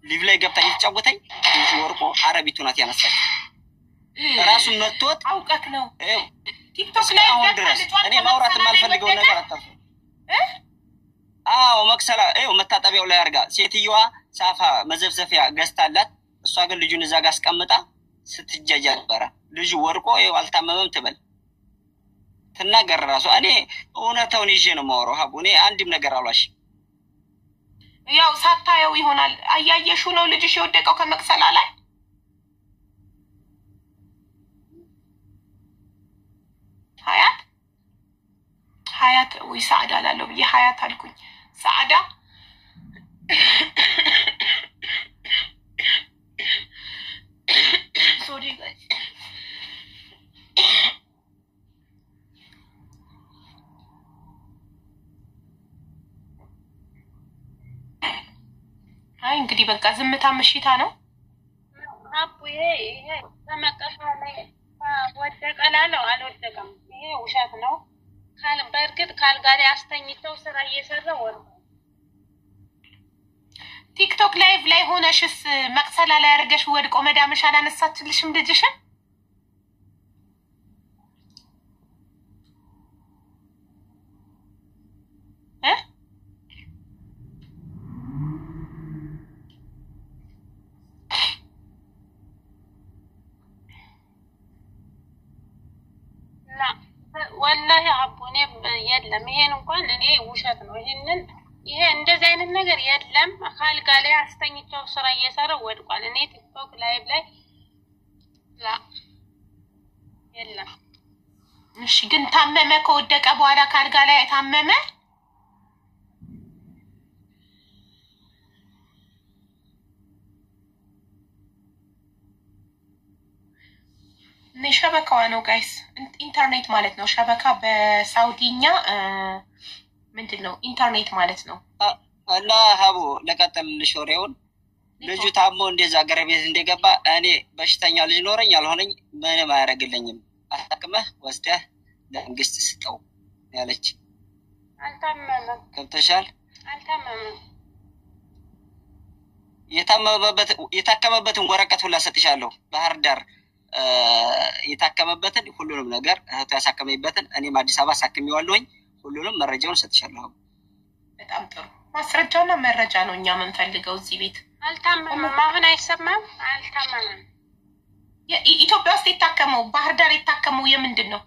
ሊቭ ላይ ገብታ እየተጫወተኝ ልጁ ወርቆ አረቢቱ ናት ያነሳች። ራሱን መጥቶት አውቀክ ነው ቲክቶክ ላይ አሁን ድረስ እኔ ማውራት የማልፈልገው ነገር አጣፍ መክሰላ መታጠቢያው ላይ አርጋ ሴትዮዋ ሳፋ መዘፍዘፊያ ገዝታላት እሷ ግን ልጁን እዛ ጋር አስቀምጣ ስትጃጃ ነበረ። ልጁ ወርቆ አልታመመም ትበል ትናገር ራሱ። እኔ እውነታውን ይዤ ነው የማወራው ሀቡ። እኔ አንድም ነገር አሏሽ። ያው ሳታየው ይሆናል። አያየሽው ነው ልጅሽ የወደቀው ከመክሰላ ላይ። ሀያት ወይ ሰዓዳ ላለው ብዬ ሀያት አልኩኝ። ሰዓዳ ሶሪ ጋይስ አይ እንግዲህ በቃ ዝምታ ምሽታ ነው። አቡ ይሄ ተመቀሻ ላይ ወደቀ ላለው አልወደቀም። ይሄ ውሸት ነው። በእርግጥ ካልጋ ላይ አስተኝተው ስራ እየሰራ ወርቁ ቲክቶክ ላይቭ ላይ ሆነሽስ መቅሰላ ላይ አድርገሽ ወድቆ መዳምሽ አላነሳችልሽም ልጅሽን? ወላሂ አቡኔ የለም። ይሄን እንኳን እኔ ውሸት ነው። ይሄ እንደዚህ አይነት ነገር የለም። ካልጋ ላይ አስተኝቸው ስራ እየሰራው ወድቋል። እኔ ቲክቶክ ላይቭ ላይ የለም። እሺ ግን ታመመ? ከወደቀ በኋላ ካልጋ ላይ ታመመ? ሸበካዋ ነው ጋይስ፣ ኢንተርኔት ማለት ነው። ሸበካ በሳውዲኛ ምንድን ነው? ኢንተርኔት ማለት ነው። እና ሀቡ ለቀጥልልሽ ወሬውን ልጁ ታሞ እንደዛ አገር ቤት እንደገባ እኔ በሽተኛ ልጅ ኖረኝ አልሆነኝ ምንም አያደርግልኝም፣ አታክመህ ወስደህ ለመንግስት ስጠው ያለች። አልታመመም። ገብተሻል? አልታመመም። የታከመበትን ወረቀት ሁላ ሰጥሻለሁ። ባህር ዳር የታከመበትን ሁሉንም ነገር እህቱ ያሳከመበትን እኔም አዲስ አበባ ሳክሜዋለሁኝ። ሁሉንም መረጃውን ሰጥሻለሁ። በጣም ጥሩ ማስረጃና መረጃ ነው እኛ የምንፈልገው እዚህ ቤት። አልታመመም። አሁን አይሰማም። አልታመመም። ኢትዮጵያ ውስጥ የታከመው ባህር ዳር የታከመው የምንድን ነው?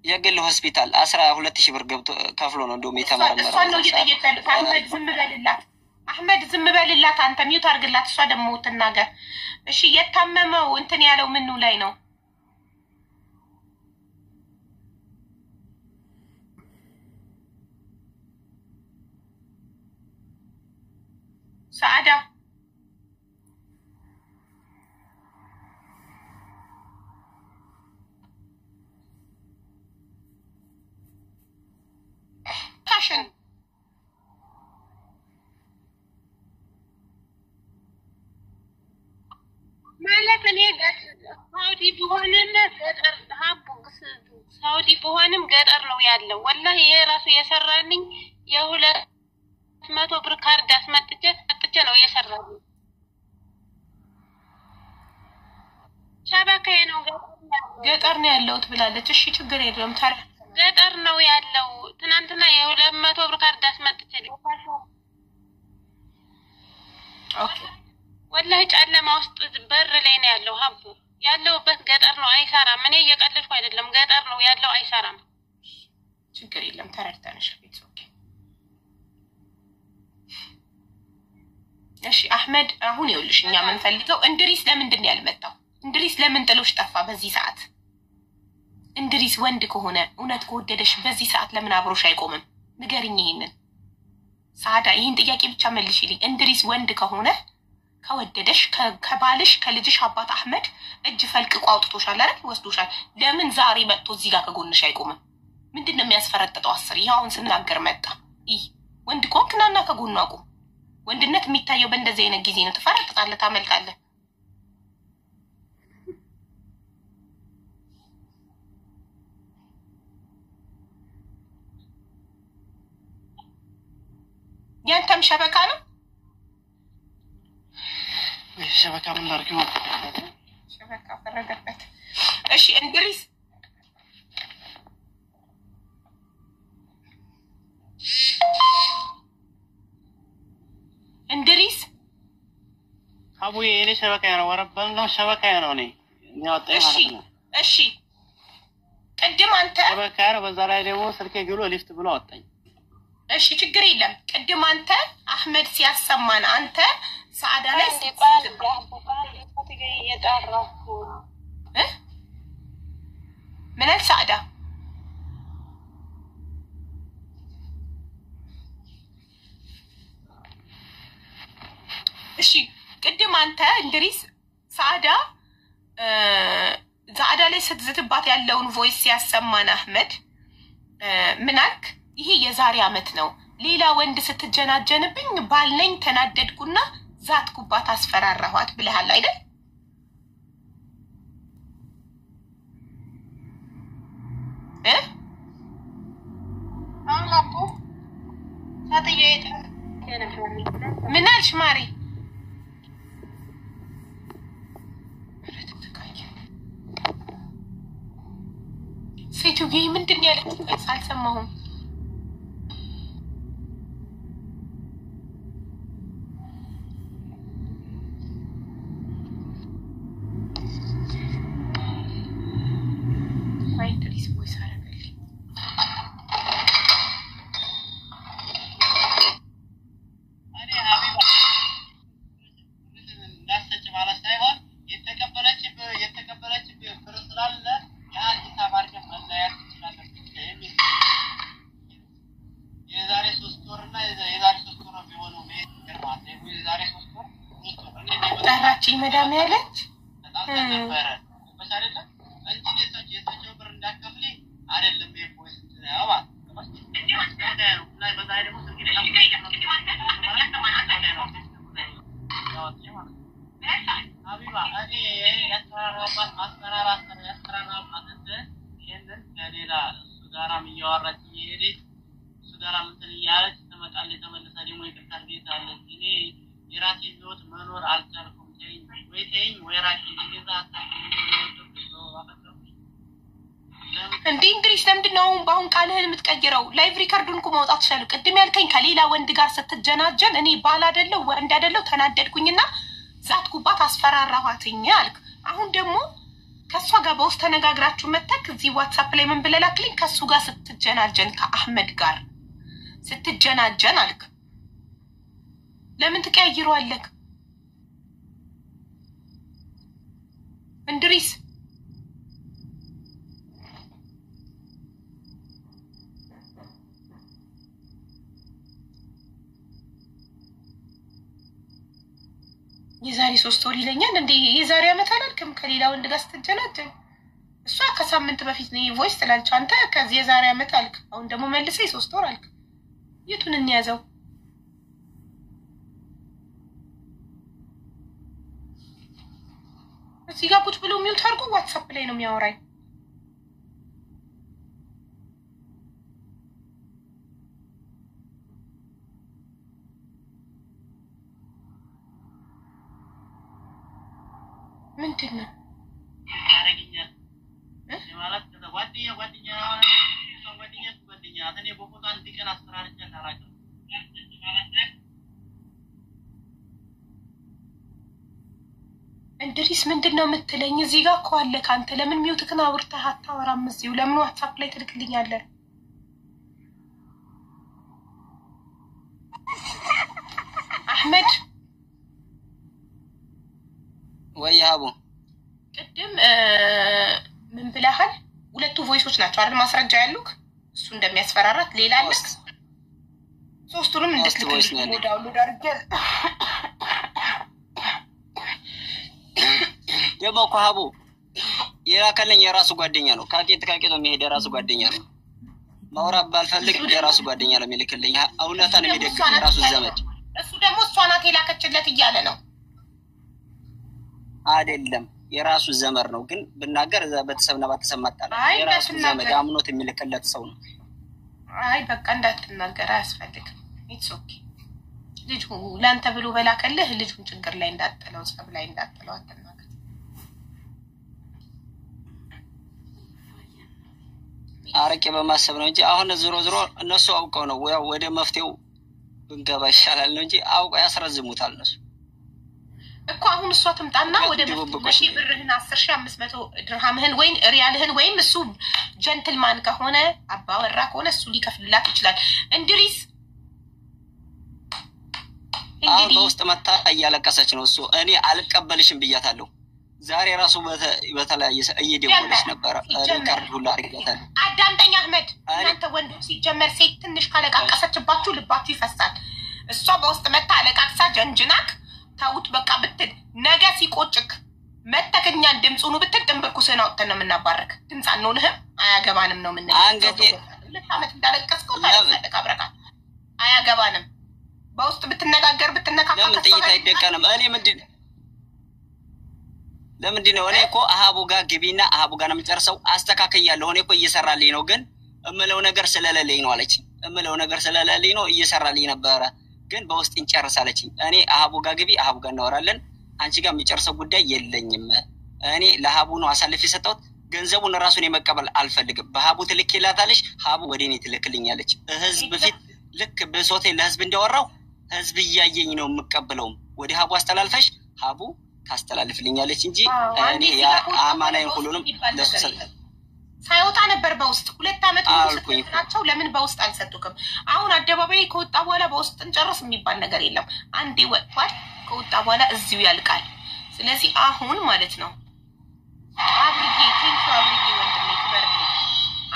የግል ሆስፒታል 12,000 ብር ገብቶ ከፍሎ ነው እንደውም የተመረመረው። እሷን ነው እየጠየቀልህ። አህመድ ዝም በልላት፣ አህመድ ዝም በልላት። አንተ ሚውት አድርግላት፣ እሷ ደግሞ ትናገር። እሺ የታመመው እንትን ያለው ምኑ ላይ ነው? ሰዓዳ ፓሽን ማለት እኔ ሳውዲ በሆነና ገጠር ሳውዲ በሆንም ገጠር ነው ያለው። ወላሂ ይሄ ራሱ የሰራልኝ የ200 ብር ካርድ አስመጥቼ ነው የሰራልኝ። ሸበካዬ ነው ገጠር ነው ያለሁት ብላለች። እሺ ችግር የለውም። ገጠር ነው ያለው። ትናንትና የ200 ብር ካርድ አስመጥቼ ኦኬ። ወላሂ ጨለማ ውስጥ በር ላይ ነው ያለው። ሀቡ ያለውበት ገጠር ነው፣ አይሰራም። እኔ እየቀለድኩ አይደለም፣ ገጠር ነው ያለው፣ አይሰራም። ችግር የለም ተረድተንሽ። ኦኬ እሺ አህመድ፣ አሁን ይኸውልሽ እኛ የምንፈልገው እንድሪስ ለምንድን ነው ያልመጣው? እንድሪስ ለምን ጥሎሽ ጠፋ በዚህ ሰዓት? እንድሪስ ወንድ ከሆነ እውነት ከወደደሽ በዚህ ሰዓት ለምን አብሮሽ አይቆምም? ንገርኝ ይሄንን። ሳዳ ይህን ጥያቄ ብቻ መልሽልኝ። እንድሪስ ወንድ ከሆነ ከወደደሽ ከባልሽ ከልጅሽ አባት አህመድ እጅ ፈልቅቆ አውጥቶሻል አይደል? ወስዶሻል። ለምን ዛሬ መጥቶ እዚህ ጋር ከጎንሽ አይቆምም? ምንድን ነው የሚያስፈረጥጠው? አስር ይህ አሁን ስናገር መጣ። ይህ ወንድ ከሆንክ ናና ከጎኑ አቁም። ወንድነት የሚታየው በእንደዚህ አይነት ጊዜ ነው። ትፈረጥጣለህ፣ ታመልጣለህ። ያንተም ሸበካ ነው። ሸበካ ምን ላድርግ ነው? ሸበካ ፈረደበት። እሺ እንድሪስ አቡዬ እኔ ሸበካ ነው ወረበል ነው ሸበካ ነው እኔ ያወጣኝ ማለት ነው። እሺ ቅድም አንተ ሸበካ ነው፣ በዛ ላይ ደግሞ ስልኬ ግሎ ሊፍት ብሎ አወጣኝ። እሺ ችግር የለም። ቅድም አንተ አህመድ ሲያሰማን አንተ ሰዓዳ ላይ ምን አልክ? ሰዓዳ እሺ ቅድም አንተ እንድሪስ ሰዓዳ ላይ ስትዝትባት ያለውን ቮይስ ሲያሰማን አህመድ ምን አልክ? ይሄ የዛሬ አመት ነው። ሌላ ወንድ ስትጀናጀንብኝ ባልነኝ ተናደድኩና ዛትኩባት አስፈራራኋት ብለሃል አይደል? ምን አልሽ ማሪ? ሴትዬ ምንድን ያለችው አልሰማሁም። መዳም ያለች እንዴ እንግሊዝ ለምንድነው ባሁን ቃልህን የምትቀይረው? ላይቭ ሪከርዱን እኮ ማውጣት ይችላል። ቅድም ያልከኝ ከሌላ ወንድ ጋር ስትጀናጀን እኔ ባል አይደለው ወንድ አይደለው ተናደድኩኝና ዛትኩባት አስፈራራኋትኝ አልክ። አሁን ደግሞ ከሷ ጋር በውስጥ ተነጋግራችሁ መጣክ እዚህ ዋትስአፕ ላይ ምን ብለህ ላክልኝ? ከሱ ጋር ስትጀናጀን ከአህመድ ጋር ስትጀናጀን አልክ። ለምን ትቀያይረዋለህ? እንድሪስ የዛሬ 3 ወር ይለኛል እንዴ? የዛሬ አመት አላልክም ከሌላ ወንድ ጋር ስትጀናጀን? እሷ ከሳምንት በፊት ነው ቮይስ ትላለች። አንተ ከዚህ የዛሬ አመት አልክ። አሁን ደግሞ መልሰህ 3 ወር አልክ። የቱን እንያዘው? እዚህ ጋር ቁጭ ብሎ ሚውት አድርጎ ዋትስአፕ ላይ ነው የሚያወራኝ። ምንድን ነው ያረጋኛል? ማለት ጓደኛ እኔ በቦታ አንድ ቀን አስፈራርቻ ታራቀ እንድሪስ ምንድን ነው የምትለኝ? እዚህ ጋር እኮ አለ ካንተ። ለምን ሚውትክን አውርተህ አታወራም? እዚሁ ለምን ዋትስአፕ ላይ ትልክልኛለህ? አህመድ ወይ አቡ ቅድም ምን ብለሃል? ሁለቱ ቮይሶች ናቸው አይደል ማስረጃ ያሉክ? እሱ እንደሚያስፈራራት ሌላ አለክ? ሶስቱንም እንድትልክልኝ ነው ዳውንሎድ አድርጌ ደግሞ እኮ አቡ የላከልኝ የራሱ ጓደኛ ነው። ካቄት ነው የሚሄድ የራሱ ጓደኛ ነው። ማውራት ባልፈልግ የራሱ ጓደኛ ነው የሚልክልኝ። እውነታን የሚደግፍ የራሱ ዘመድ። እሱ ደግሞ እሷ ናት የላከችለት እያለ ነው። አይደለም የራሱ ዘመር ነው። ግን ብናገር በተሰብና ባተሰማጣለ የራሱ ዘመድ አምኖት የሚልክለት ሰው ነው። አይ በቃ እንዳትናገር አያስፈልግም። ኢትስ ኦኬ። ልጅ ላንተ ብሎ በላከልህ ልጁን ችግር ላይ እንዳጥለው ሰብ ላይ እንዳጥለው አትናገር። አረቄ በማሰብ ነው እንጂ አሁን ዞሮ እነሱ አውቀው ነው ወደ መፍቴው ብንገባ ይሻላል ነው እንጂ አውቀው ያስረዝሙታል እነሱ እኮ። አሁን እሷ ትምጣና ወደ መፍቴው ብርህን 10,500 ድርሃምህን ወይ ሪያልህን ወይም እሱ ጀንትልማን ከሆነ አባወራ ከሆነ እሱ ሊከፍልላት ይችላል። እንድሪስ አሁን በውስጥ መታ እያለቀሰች ነው እሱ። እኔ አልቀበልሽም ብያታለሁ። ዛሬ ራሱ በተለያየ እየደወለች ነበር። ሪካርድ ሁሉ አድርጋታለሁ። አዳምጠኝ አህመድ፣ እናንተ ወንዶች ሲጀመር ሴት ትንሽ ካለቃቀሰችባችሁ ልባችሁ ይፈሳል። እሷ በውስጥ መታ አለቃቅሳ ጀንጅናክ ታውት በቃ ብትል ነገ ሲቆጭክ መተከኛን ድምጹኑ ብትል ድንብርኩስህን አውጥተን ነው የምናባረክ። ድምፅ አንሆንህም፣ አያገባንም ነው ምን አንገቴ ለታመት እንዳለቀስከው ታለቀ አብረካት አያገባንም። በውስጥ ብትነጋገር ብትነካካ ለምን ጥይት አይደቀንም? እኔ ለምንድን ነው እኔ እኮ አሃቡ ጋር ግቢና አሃቡ ጋር ነው የምጨርሰው። አስተካክያለሁ። እኔ እኮ እየሰራልኝ ነው፣ ግን እምለው ነገር ስለሌለኝ ነው አለች። እምለው ነገር ስለሌለኝ ነው እየሰራልኝ ነበረ። ግን በውስጥ እንጨርሳለችኝ። እኔ አሃቡ ጋር ግቢ፣ አሃቡ ጋር እናወራለን። አንቺ ጋር የሚጨርሰው ጉዳይ የለኝም። እኔ ለሃቡ ነው አሳልፍ የሰጠሁት። ገንዘቡን ራሱን የመቀበል አልፈልግም። በሃቡ ትልክላታለች፣ ሃቡ ወደ እኔ ትልክልኛለች። ህዝብ ፊት ልክ ብሶቴ ለህዝብ እንዳወራው ህዝብ እያየኝ ነው የምቀበለውም። ወደ ሃቡ አስተላልፈሽ ሃቡ ታስተላልፍልኛለች እንጂ እኔ አማናዬን ሁሉንም ለሱ ሰጠን። ሳይወጣ ነበር በውስጥ 2 ዓመት ናቸው። ለምን በውስጥ አልሰጡክም? አሁን አደባባይ ከወጣ በኋላ በውስጥ እንጨርስ የሚባል ነገር የለም። አንዴ ወጥቷል፣ ከወጣ በኋላ እዚሁ ያልቃል። ስለዚህ አሁን ማለት ነው አብርጌ ወንድሜ ክበርልኝ።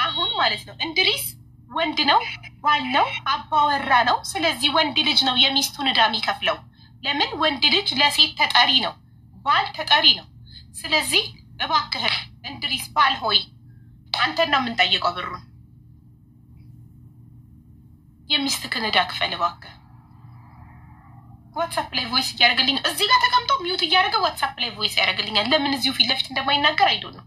አሁን ማለት ነው እንድሪስ ወንድ ነው፣ ባል ነው፣ አባወራ ነው። ስለዚህ ወንድ ልጅ ነው የሚስቱን ዕዳ የሚከፍለው። ለምን? ወንድ ልጅ ለሴት ተጠሪ ነው፣ ባል ተጠሪ ነው። ስለዚህ እባክህ እንድሪስ ባል ሆይ አንተን ነው የምንጠይቀው ብሩን። የሚስትህን ዕዳ ክፈል እባክህ። ዋትስአፕ ላይ ቮይስ እያደረገልኝ እዚህ ጋር ተቀምጦ ሚዩት እያደረገ ዋትስአፕ ላይ ቮይስ ያደረግልኛል። ለምን እዚሁ ፊት ለፊት እንደማይናገር አይዶን ነው።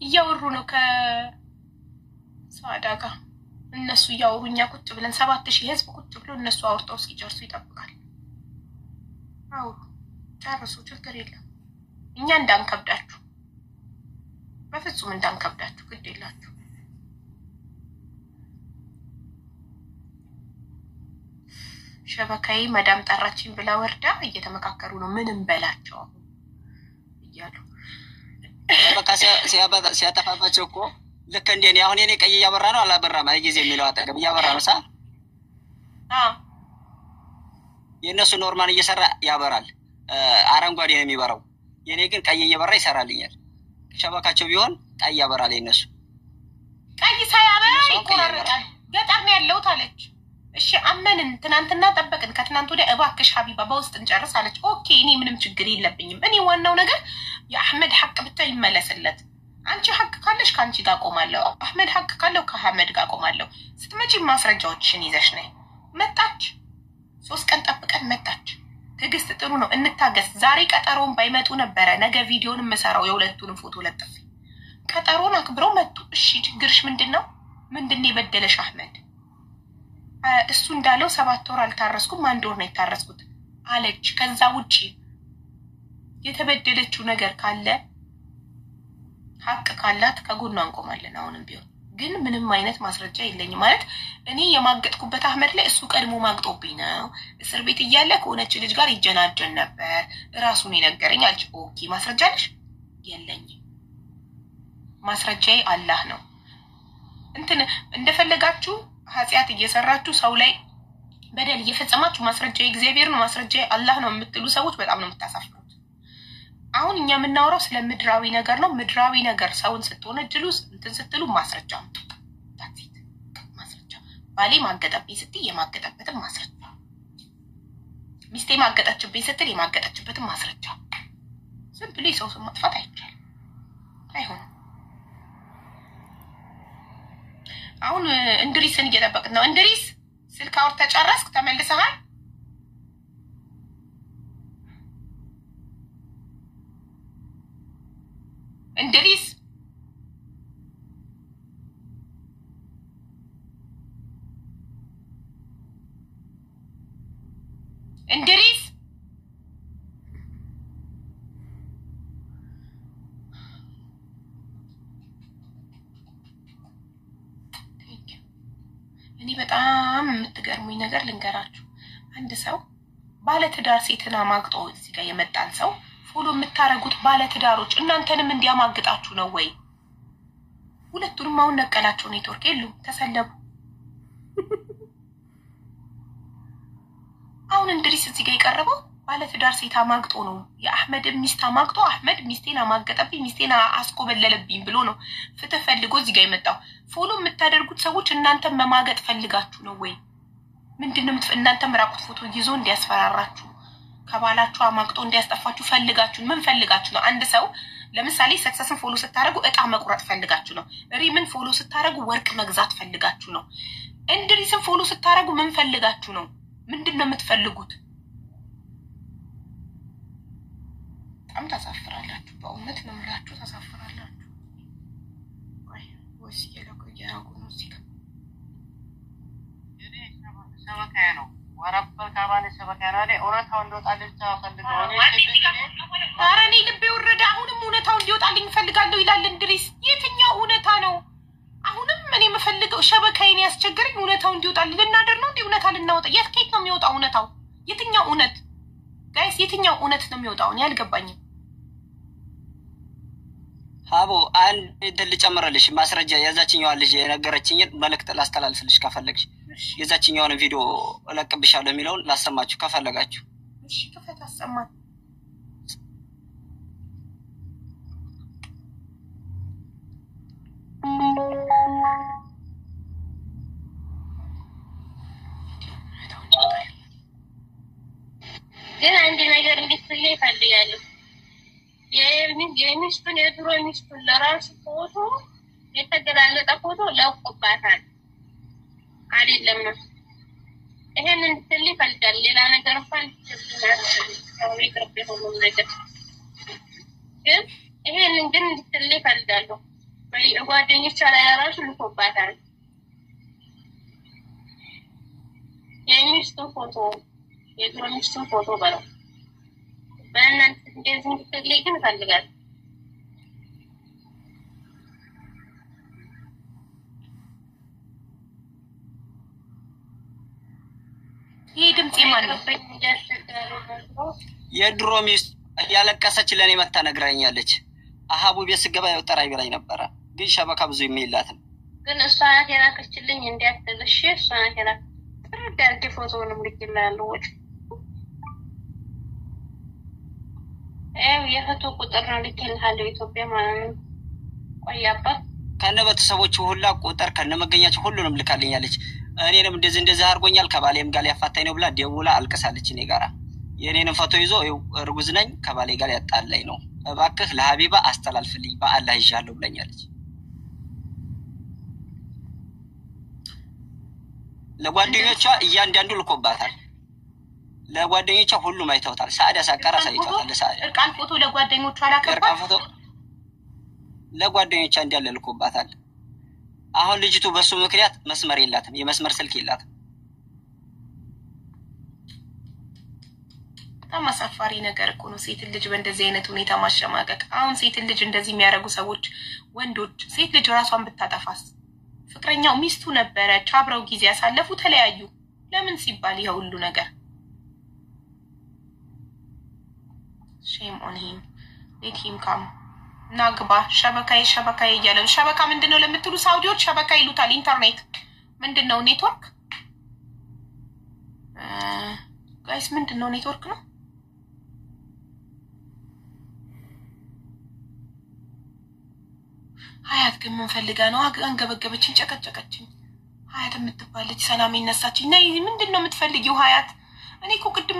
እያወሩ ነው ከሰዓዳ ጋር እነሱ እያወሩ እኛ ቁጭ ብለን 7000 ህዝብ ቁጭ ብሎ እነሱ አውርተው እስኪጨርሱ ይጠብቃል። አውሩ ጨርሱ፣ ችግር የለም። እኛ እንዳንከብዳችሁ፣ በፍጹም እንዳንከብዳችሁ፣ ግድ የላችሁ። ሸበካይ መዳም ጠራችኝ ብላ ወርዳ እየተመካከሩ ነው። ምንም በላቸው እያሉ በቃ ሲያጠፋባቸው እኮ ልክ እንደ እኔ አሁን የኔ ቀይ እያበራ ነው አላበራም አይ ጊዜ የሚለው አጠገብ እያበራ ነው ሳ የእነሱ ኖርማል እየሰራ ያበራል። አረንጓዴ ነው የሚበራው። የኔ ግን ቀይ እየበራ ይሰራልኛል። ሸበካቸው ቢሆን ቀይ ያበራል። የእነሱ ቀይ ሳያበራ ይቆራረጣል። ገጠር ነው ያለው ታለች። እሺ አመንን። ትናንትና ጠበቅን። ከትናንት ወዲያ እባክሽ ሀቢባ በውስጥ እንጨርስ አለች። ኦኬ እኔ ምንም ችግር የለብኝም። እኔ ዋናው ነገር የአህመድ ሐቅ ብቻ ይመለስለት። አንቺ ሐቅ ካለሽ ከአንቺ ጋር ቆማለሁ፣ አህመድ ሐቅ ካለው ከአህመድ ጋር ቆማለሁ። ስትመጪ ማስረጃዎችሽን ይዘሽ ነይ። መጣች፣ 3 ቀን ጠብቀን መጣች። ትዕግስት ጥሩ ነው፣ እንታገስ። ዛሬ ቀጠሮውን ባይመጡ ነበረ ነገ ቪዲዮን የምሰራው የሁለቱንም ፎቶ ለጥፍ። ቀጠሮውን አክብረው መጡ። እሺ ችግርሽ ምንድነው? ምንድነው የበደለሽ አህመድ? እሱ እንዳለው 7 ወር አልታረስኩም 1 ወር ነው የታረስኩት አለች። ከዛ ውጪ የተበደለችው ነገር ካለ ሐቅ ካላት ከጎኗ እንቆማለን። አሁንም ቢሆን ግን ምንም አይነት ማስረጃ የለኝም ማለት እኔ የማገጥኩበት አህመድ ላይ እሱ ቀድሞ ማግጦብኝ ነው። እስር ቤት እያለ ከሆነች ልጅ ጋር ይጀናጀን ነበር ራሱን የነገረኝ አለች። ኦኬ ማስረጃ አለሽ? የለኝም። ማስረጃዬ አላህ ነው። እንትን እንደፈለጋችሁ ኃጢአት እየሰራችሁ ሰው ላይ በደል እየፈጸማችሁ ማስረጃ እግዚአብሔር ነው ማስረጃ አላህ ነው የምትሉ ሰዎች በጣም ነው የምታሳፍሩት። አሁን እኛ የምናወራው ስለ ምድራዊ ነገር ነው። ምድራዊ ነገር ሰውን ስትወነጅሉ እንትን ስትሉ ማስረጃ አምጡ። ታክሲት ማስረጃ ባሌ ማገጠብኝ ስትይ የማገጠበትን ማስረጃ፣ ሚስቴ ማገጠችብኝ ስትል የማገጠችበትን ማስረጃ። ዝም ብሎ ሰው ስም ማጥፋት አይቻልም፣ አይሆንም። አሁን እንድሪስን እየጠበቅን ነው። እንድሪስ ስልክ አውርተህ ጨረስክ? ተመልሰሃል? እንድሪስ እንድሪስ እኔ በጣም የምትገርሙኝ ነገር ልንገራችሁ። አንድ ሰው ባለትዳር ሴትን አማግጦ እዚህ ጋር የመጣን ሰው ፎሎ የምታረጉት ባለትዳሮች እናንተንም እንዲያማግጣችሁ ነው ወይ? ሁለቱንም አሁን ነቀላቸው። ኔትወርክ የሉም፣ ተሰለቡ። አሁን እንድሪስ እዚህ ጋር የቀረበው ባለትዳር ሴት አማግጦ ነው። የአህመድ ሚስት አማግጦ አህመድ ሚስቴን አማገጠብኝ ሚስቴን አስኮበለለብኝ ብሎ ነው ፍትህ ፈልጎ እዚህ ጋር የመጣው። ፎሎ የምታደርጉት ሰዎች እናንተን መማገጥ ፈልጋችሁ ነው ወይ? ምንድነው እናንተም ራቁት ፎቶ ይዞ እንዲያስፈራራችሁ ከባላችሁ አማግጦ እንዲያስጠፋችሁ ፈልጋችሁ? ምን ፈልጋችሁ ነው? አንድ ሰው ለምሳሌ ሰክሰስን ፎሎ ስታረጉ እጣ መቁረጥ ፈልጋችሁ ነው። ሪምን ፎሎ ስታረጉ ወርቅ መግዛት ፈልጋችሁ ነው። እንድሪስን ፎሎ ስታረጉ ምን ፈልጋችሁ ነው? ምንድነው የምትፈልጉት? በጣም ታሳፍራላችሁ። በእውነት ነው የምላችሁ ታሳፍራላችሁ። ወይስ እያደረጉ ነው ሲል ሰበካያ ነው ወራበር ካባኔ ሰበካያ ነው አይደል? ኦራታው እንደወጣልኝ ተፈልገው ነው። ኧረ እኔ ልቤ ወረደ። አሁንም እውነታው እንዲወጣልኝ እፈልጋለሁ ይላል እንድሪስ። የትኛው እውነታ ነው? አሁንም እኔ የምፈልገው ሸበካዬን ያስቸገረኝ እውነታው እንዲወጣልኝ። ልናደር ነው እንዴ? እውነታ ልናወጣ የት ከየት ነው የሚወጣው እውነታው? የትኛው እውነት ጋይስ? የትኛው እውነት ነው የሚወጣው? እኔ አልገባኝም። አቦ አንድ እንትን ልጨምርልሽ ማስረጃ የዛችኛዋ ልጅ የነገረችኝን መልእክት ላስተላልፍልሽ ከፈለግሽ። የዛችኛዋን ቪዲዮ እለቅብሻለሁ የሚለውን ላሰማችሁ ከፈለጋችሁ። እሺ ክፈት አሰማን። ግን አንድ ነገር እንድትለይ እፈልጋለሁ። የሚስቱን የድሮ ሚስቱን ለራሱ ፎቶ የተገላለጠ ፎቶ ለቆባታል አይደለም። ይሄን እንድትለይ እፈልጋለሁ። ሌላ ነገር እንኳን ይቅርብ የሆነውን ነገር ግን ይሄንን ግን እንድትለይ እፈልጋለሁ። ጓደኞቿ ላይ ለራሱ ልቆባታል የሚስቱን ፎቶ የድሮ ሚስቱን ፎቶ በለው በእናንተ እንደዚህ እንድትለይ ግን እፈልጋለሁ። ይሄ ድምጽ ማን ነው? የድሮ ሚስት ያለቀሰች ለኔ መታ ነግራኛለች። አሃቡ ቤት ስገባ የወጠራ ይበላኝ ነበረ፣ ግን ሸበካ ብዙ የሚላትም ግን እሷ ናት የላከችልኝ እንዲያትልሽ እሷ ናት የላከችልኝ። ደርግ ፎቶውንም ልክላለሁ ወጭ የፎቶ ቁጥር ነው ልክልሃለሁ። ኢትዮጵያ ማለት ነው። ቆያባት ከነ ቤተሰቦቹ ሁላ ቁጥር ከነ መገኛቸው ሁሉንም ልካልኛለች። እኔንም እንደዚህ አድርጎኛል ከባሌም ጋር ያፋታኝ ነው ብላ ደውላ አልቀሳለች እኔ ጋራ። የኔንም ፎቶ ይዞ እርጉዝ ነኝ ከባሌ ጋር ያጣላኝ ነው እባክህ ለሀቢባ አስተላልፍልኝ በአላህ ይዣለሁ ብለኛለች። ለጓደኞቿ እያንዳንዱ ልኮባታል። ለጓደኞቿ ሁሉም አይተውታል። ሳዳ ሳቀራ ሳይተውታል። ለሳዳ እርቃን ፎቶ ለጓደኞቿ አላከባት። እርቃን ፎቶ ለጓደኞቿ እንዳለ ልኮባታል። አሁን ልጅቱ በሱ ምክንያት መስመር የላትም፣ የመስመር ስልክ የላትም። በጣም አሳፋሪ ነገር እኮ ነው ሴት ልጅ በእንደዚህ አይነት ሁኔታ ማሸማቀቅ። አሁን ሴት ልጅ እንደዚህ የሚያደርጉ ሰዎች ወንዶች፣ ሴት ልጅ ራሷን ብታጠፋስ? ፍቅረኛው ሚስቱ ነበረች፣ አብረው ጊዜ ያሳለፉ፣ ተለያዩ። ለምን ሲባል ይሄ ሁሉ ነገር? ሼም ኦን ሂም ሌት ሂም ካም ናግባ ሸበካዬ እያለ ሸበካ ምንድነው ለምትሉ ሳውዲዎች ሸበካ ይሉታል። ኢንተርኔት ምንድነው? ኔትወርክ ጋይስ ምንድነው? ኔትወርክ ነው። ሀያት ግን ምን ፈልጋ ነው? አንገበገበችኝ፣ ጨቀጨቀችኝ። ሀያት የምትባለች ሰላም ይነሳችኝ። ነይ ምንድነው የምትፈልጊው ሀያት? እኔ እኮ ቅድም